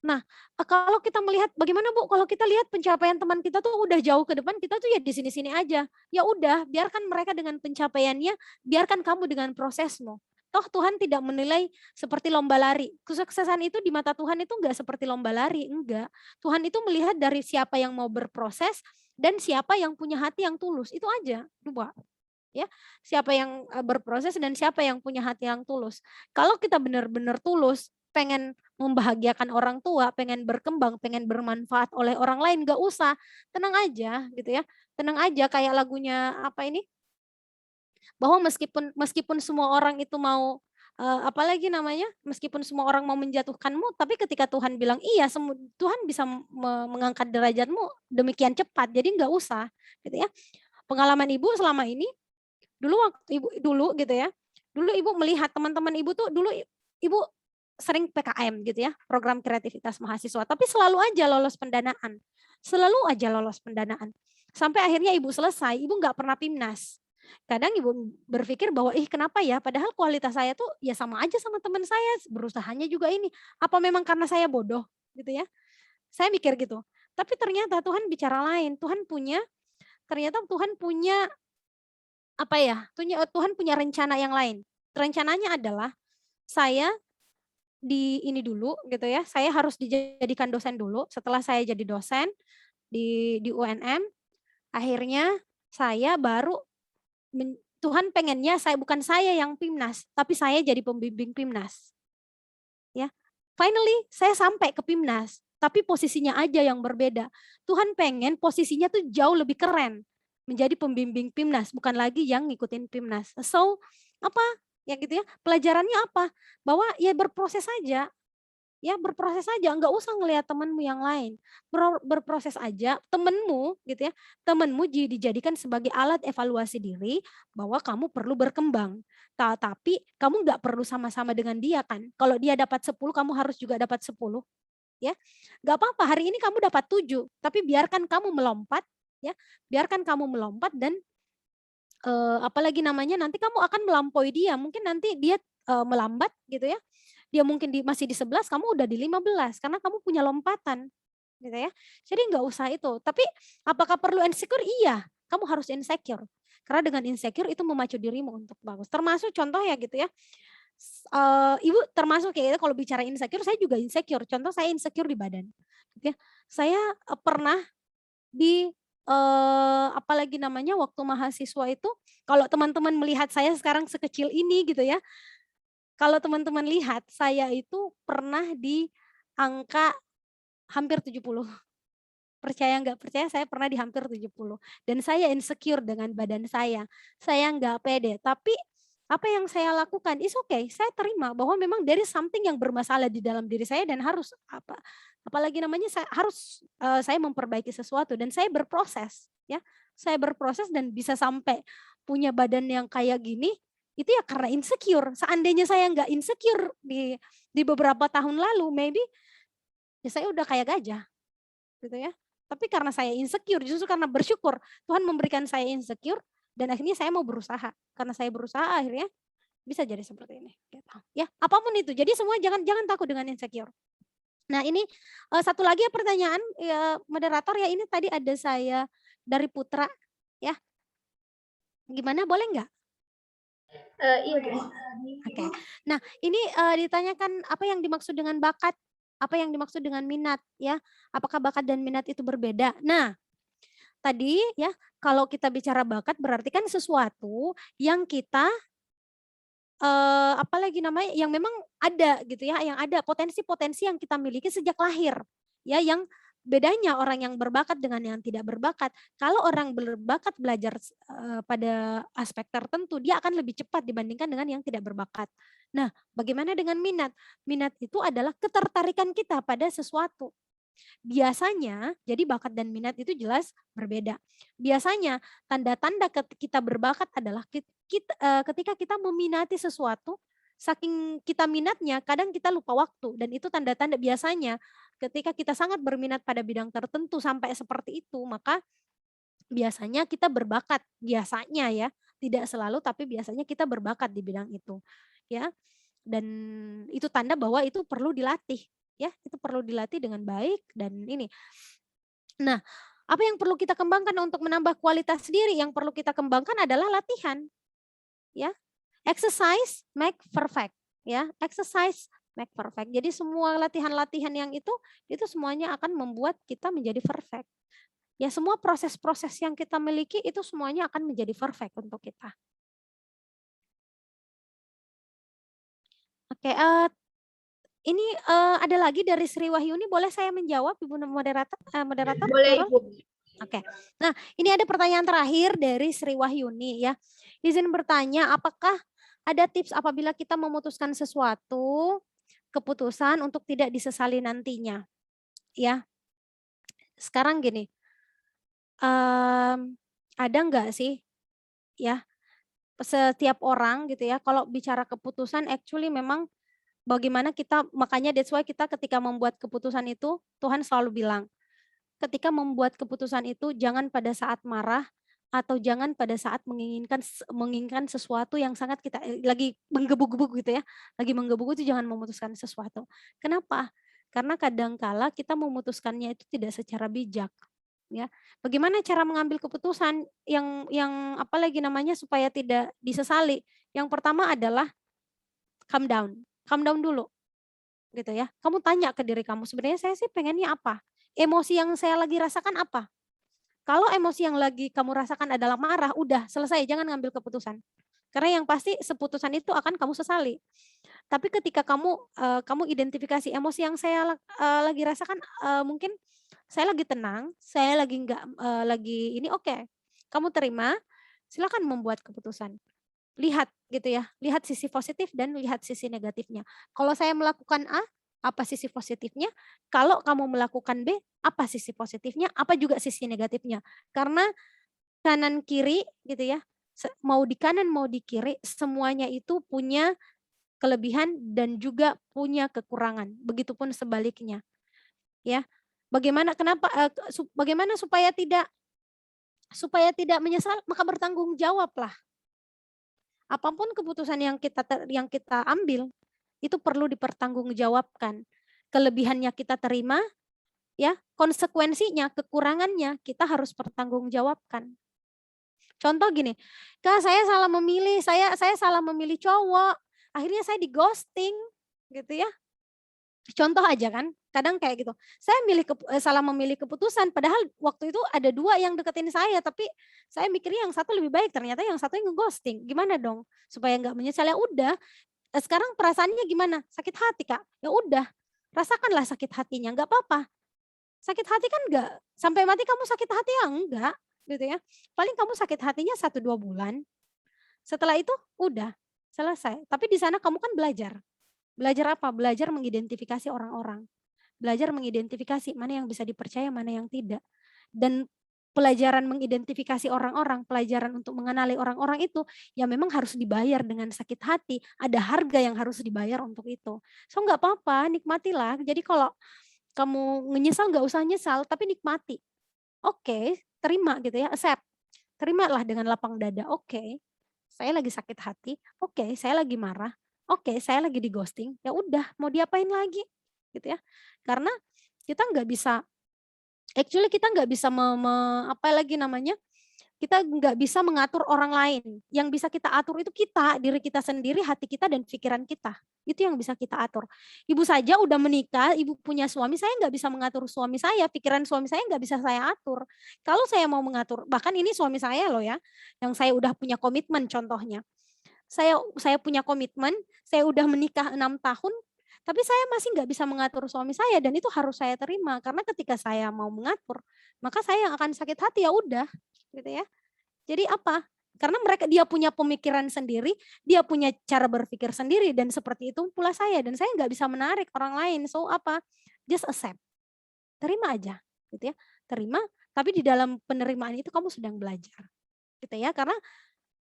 Nah, kalau kita melihat bagaimana Bu, kalau kita lihat pencapaian teman kita tuh udah jauh ke depan, kita tuh ya di sini-sini aja. Ya udah, biarkan mereka dengan pencapaiannya, biarkan kamu dengan prosesmu. Toh Tuhan tidak menilai seperti lomba lari. Kesuksesan itu di mata Tuhan itu enggak seperti lomba lari, enggak. Tuhan itu melihat dari siapa yang mau berproses dan siapa yang punya hati yang tulus. Itu aja, dua. Ya, siapa yang berproses dan siapa yang punya hati yang tulus. Kalau kita benar-benar tulus, pengen membahagiakan orang tua, pengen berkembang, pengen bermanfaat oleh orang lain, gak usah, tenang aja gitu ya, tenang aja kayak lagunya apa ini, bahwa meskipun semua orang itu mau meskipun semua orang mau menjatuhkanmu, tapi ketika Tuhan bilang iya, Tuhan bisa mengangkat derajatmu demikian cepat, jadi nggak usah, gitu ya. Pengalaman ibu selama ini, dulu gitu ya, dulu ibu melihat teman-teman ibu tuh dulu ibu sering PKM gitu ya, program kreativitas mahasiswa, tapi selalu aja lolos pendanaan, sampai akhirnya ibu selesai, ibu nggak pernah PIMNAS. Kadang ibu berpikir bahwa kenapa ya, padahal kualitas saya tuh ya sama aja sama teman saya, berusahanya juga ini, apa memang karena saya bodoh gitu ya, saya mikir gitu. Tapi ternyata Tuhan bicara lain, ternyata Tuhan punya apa ya? Tuhan punya rencana yang lain. Rencananya adalah saya di ini dulu gitu ya. Saya harus dijadikan dosen dulu. Setelah saya jadi dosen di UNM, akhirnya saya baru Tuhan pengennya bukan saya yang PIMNAS, tapi saya jadi pembimbing PIMNAS. Ya. Finally saya sampai ke PIMNAS, tapi posisinya aja yang berbeda. Tuhan pengen posisinya tuh jauh lebih keren, menjadi pembimbing PIMNAS, bukan lagi yang ngikutin PIMNAS. So, apa? Ya gitu ya. Pelajarannya apa? Bahwa ya berproses saja. Ya berproses aja, nggak usah ngelihat temanmu yang lain. Berproses aja, temenmu gitu ya, temenmu dijadikan sebagai alat evaluasi diri bahwa kamu perlu berkembang. Tapi kamu nggak perlu sama-sama dengan dia kan. Kalau dia dapat 10, kamu harus juga dapat 10. Ya, nggak apa-apa. Hari ini kamu dapat 7, tapi biarkan kamu melompat, ya, biarkan kamu melompat dan apalagi namanya nanti kamu akan melampaui dia. Mungkin nanti dia melambat gitu ya. Dia mungkin masih di 11, kamu udah di 15 karena kamu punya lompatan gitu ya. Jadi nggak usah itu. Tapi apakah perlu insecure? Iya, kamu harus insecure. Karena dengan insecure itu memacu dirimu untuk bagus. Termasuk contoh ya gitu ya. Ibu termasuk kayak kalau bicara insecure, saya juga insecure. Contoh saya insecure di badan. Gitu ya. Saya pernah di apalagi namanya waktu mahasiswa itu, kalau teman-teman melihat saya sekarang sekecil ini gitu ya, kalau teman-teman lihat saya itu pernah di angka hampir 70. Percaya nggak percaya, saya pernah di hampir 70. Dan saya insecure dengan badan saya. Saya nggak pede. Tapi apa yang saya lakukan, is okay. Saya terima bahwa memang there is something yang bermasalah di dalam diri saya dan harus apalagi namanya saya memperbaiki sesuatu dan saya berproses ya. Saya berproses dan bisa sampai punya badan yang kayak gini, itu ya karena insecure. Seandainya saya nggak insecure di beberapa tahun lalu, maybe ya saya udah kayak gajah, gitu ya. Tapi karena saya insecure, justru karena bersyukur Tuhan memberikan saya insecure dan akhirnya saya mau berusaha. Karena saya berusaha akhirnya bisa jadi seperti ini. Gitu. Ya, apapun itu. Jadi semua jangan takut dengan insecure. Nah ini satu lagi pertanyaan ya, moderator ya, ini tadi ada saya dari Putra ya. Gimana, boleh nggak? Iya, Bu. Oke. Nah, ini ditanyakan apa yang dimaksud dengan bakat, apa yang dimaksud dengan minat ya. Apakah bakat dan minat itu berbeda? Nah, tadi ya kalau kita bicara bakat berarti kan sesuatu yang kita apalagi namanya yang memang ada gitu ya, yang ada potensi-potensi yang kita miliki sejak lahir. Ya, yang bedanya orang yang berbakat dengan yang tidak berbakat. Kalau orang berbakat belajar pada aspek tertentu, dia akan lebih cepat dibandingkan dengan yang tidak berbakat. Nah, bagaimana dengan minat? Minat itu adalah ketertarikan kita pada sesuatu. Biasanya, jadi bakat dan minat itu jelas berbeda. Biasanya tanda-tanda kita berbakat adalah ketika kita meminati sesuatu, saking kita minatnya, kadang kita lupa waktu. Dan itu tanda-tanda biasanya ketika kita sangat berminat pada bidang tertentu sampai seperti itu, maka biasanya kita berbakat. Biasanya ya, tidak selalu, tapi biasanya kita berbakat di bidang itu. Ya, dan itu tanda bahwa itu perlu dilatih. Ya, itu perlu dilatih dengan baik dan ini. Nah, apa yang perlu kita kembangkan untuk menambah kualitas diri? Yang perlu kita kembangkan adalah latihan. Ya. Exercise make perfect, ya. Exercise make perfect. Jadi semua latihan-latihan yang itu semuanya akan membuat kita menjadi perfect. Ya, semua proses-proses yang kita miliki itu semuanya akan menjadi perfect untuk kita. Oke, ini ada lagi dari Sri Wahyuni, boleh saya menjawab, Ibu moderator? Boleh, Ibu. Oke. Nah, ini ada pertanyaan terakhir dari Sri Wahyuni ya. Izin bertanya, apakah ada tips apabila kita memutuskan sesuatu keputusan untuk tidak disesali nantinya? Ya. Sekarang gini. Ada enggak sih ya setiap orang gitu ya, kalau bicara keputusan actually memang bagaimana kita, makanya that's why kita ketika membuat keputusan itu, Tuhan selalu bilang, ketika membuat keputusan itu jangan pada saat marah atau jangan pada saat menginginkan sesuatu yang sangat kita lagi menggebu-gebu gitu ya. Lagi menggebu itu jangan memutuskan sesuatu. Kenapa? Karena kadangkala kita memutuskannya itu tidak secara bijak. ya. Bagaimana cara mengambil keputusan yang apalagi namanya supaya tidak disesali? Yang pertama adalah calm down dulu, gitu ya. Kamu tanya ke diri kamu, sebenarnya saya sih pengennya apa? Emosi yang saya lagi rasakan apa? Kalau emosi yang lagi kamu rasakan adalah marah, udah selesai, jangan ngambil keputusan. Karena yang pasti seputusan itu akan kamu sesali. Tapi ketika kamu identifikasi emosi yang saya lagi rasakan, mungkin saya lagi tenang, saya lagi enggak lagi ini, oke. Kamu terima, silakan membuat keputusan. Lihat gitu ya, lihat sisi positif dan lihat sisi negatifnya. Kalau saya melakukan A, apa sisi positifnya? Kalau kamu melakukan B, apa sisi positifnya? Apa juga sisi negatifnya? Karena kanan kiri gitu ya, mau di kanan mau di kiri, semuanya itu punya kelebihan dan juga punya kekurangan. Begitupun sebaliknya. Ya. Bagaimana supaya tidak menyesal, maka bertanggung jawablah. Apapun keputusan yang kita ambil itu perlu dipertanggungjawabkan. Kelebihannya kita terima, ya, konsekuensinya, kekurangannya kita harus pertanggungjawabkan. Contoh gini, Kak, saya salah memilih, saya salah memilih cowok, akhirnya saya di ghosting, gitu ya. Contoh aja kan, kadang kayak gitu. Saya salah memilih keputusan, padahal waktu itu ada 2 yang deketin saya, tapi saya mikirnya yang satu lebih baik, ternyata yang satu yang nge-ghosting. Gimana dong? Supaya nggak menyesal, ya udah. Sekarang perasaannya gimana? Sakit hati, Kak. Ya udah, rasakanlah sakit hatinya, nggak apa-apa. Sakit hati kan nggak sampai mati kamu sakit hati, ya enggak, gitu ya. Paling kamu sakit hatinya 1-2 bulan. Setelah itu udah selesai. Tapi di sana kamu kan belajar. Belajar apa? Belajar mengidentifikasi orang-orang. Belajar mengidentifikasi mana yang bisa dipercaya, mana yang tidak. Dan pelajaran mengidentifikasi orang-orang, pelajaran untuk mengenali orang-orang itu, ya memang harus dibayar dengan sakit hati. Ada harga yang harus dibayar untuk itu. So nggak apa-apa, nikmatilah. Jadi kalau kamu menyesal nggak usah nyesal, tapi nikmati. Oke, terima gitu ya, accept. Terimalah dengan lapang dada. Oke, saya lagi sakit hati. Oke, saya lagi marah. Oke, saya lagi di ghosting. Ya udah, mau diapain lagi, gitu ya? Karena kita nggak bisa, actually kita nggak bisa apa lagi namanya? Kita nggak bisa mengatur orang lain. Yang bisa kita atur itu kita, diri kita sendiri, hati kita dan pikiran kita. Itu yang bisa kita atur. Ibu saja udah menikah, ibu punya suami, saya nggak bisa mengatur suami saya, pikiran suami saya nggak bisa saya atur. Kalau saya mau mengatur, bahkan ini suami saya loh ya, yang saya udah punya komitmen contohnya. Saya punya komitmen, saya udah menikah 6 tahun, tapi saya masih nggak bisa mengatur suami saya dan itu harus saya terima karena ketika saya mau mengatur, maka saya yang akan sakit hati, ya udah, gitu ya. Jadi apa? Karena dia punya pemikiran sendiri, dia punya cara berpikir sendiri dan seperti itu pula saya dan saya nggak bisa menarik orang lain. So apa? Just accept. Terima aja, gitu ya. Terima, tapi di dalam penerimaan itu kamu sedang belajar. Gitu ya. Karena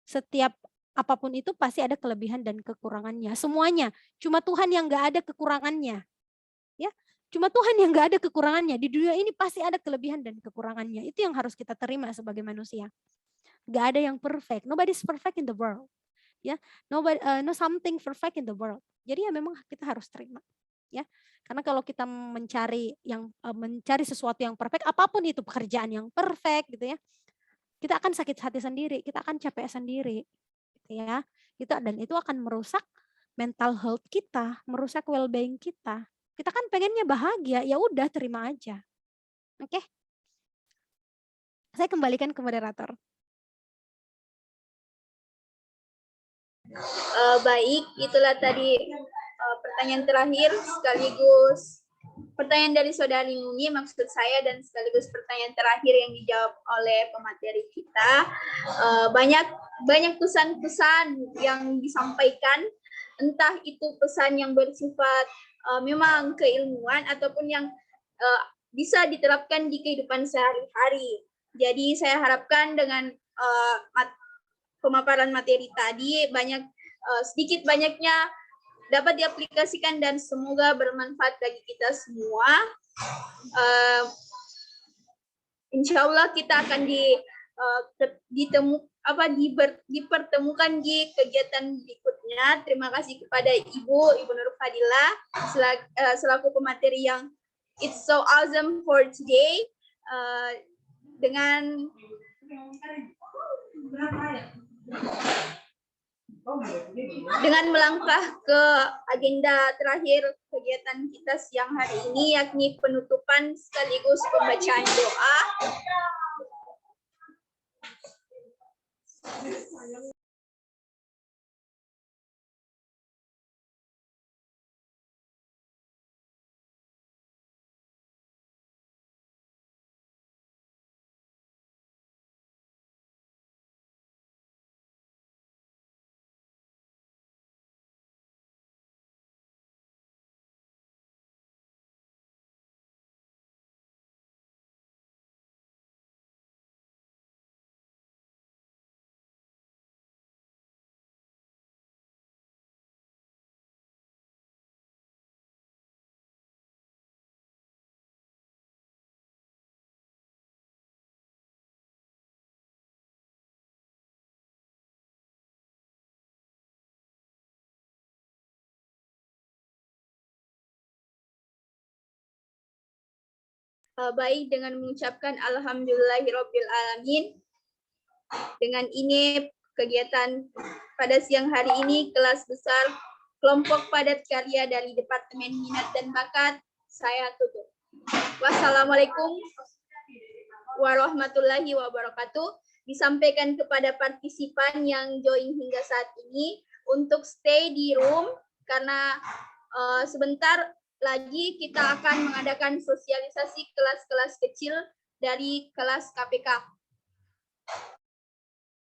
setiap apapun itu pasti ada kelebihan dan kekurangannya. Semuanya. Cuma Tuhan yang nggak ada kekurangannya. Ya, cuma Tuhan yang nggak ada kekurangannya. Di dunia ini pasti ada kelebihan dan kekurangannya. Itu yang harus kita terima sebagai manusia. Nggak ada yang perfect. Nobody's perfect in the world. Ya, no something perfect in the world. Jadi ya memang kita harus terima. Ya, karena kalau kita mencari sesuatu yang perfect, apapun itu pekerjaan yang perfect gitu ya, kita akan sakit hati sendiri, kita akan capek sendiri, gitu ya. Dan itu akan merusak mental health kita, merusak well-being kita. Kita kan pengennya bahagia, ya udah terima aja. Oke? Saya kembalikan ke moderator. Baik, itulah tadi pertanyaan terakhir sekaligus pertanyaan dari Saudari Nuni, maksud saya, dan sekaligus pertanyaan terakhir yang dijawab oleh pemateri kita. Banyak pesan-pesan yang disampaikan, entah itu pesan yang bersifat memang keilmuan ataupun yang bisa diterapkan di kehidupan sehari-hari. Jadi saya harapkan dengan pemaparan materi tadi sedikit banyaknya dapat diaplikasikan dan semoga bermanfaat bagi kita semua. Insya Allah kita akan dipertemukan di kegiatan berikutnya. Terima kasih kepada Ibu Nur Fadilah selaku pemateri yang it's so awesome for today. dengan melangkah ke agenda terakhir kegiatan kita siang hari ini, yakni penutupan sekaligus pembacaan doa. Baik, dengan mengucapkan alhamdulillahirobbilalamin. Dengan ini kegiatan pada siang hari ini kelas besar kelompok padat karya dari Departemen Minat dan Bakat saya tutup. Wassalamualaikum warahmatullahi wabarakatuh. Disampaikan kepada partisipan yang join hingga saat ini untuk stay di room karena sebentar lagi kita akan mengadakan sosialisasi kelas-kelas kecil dari kelas KPK.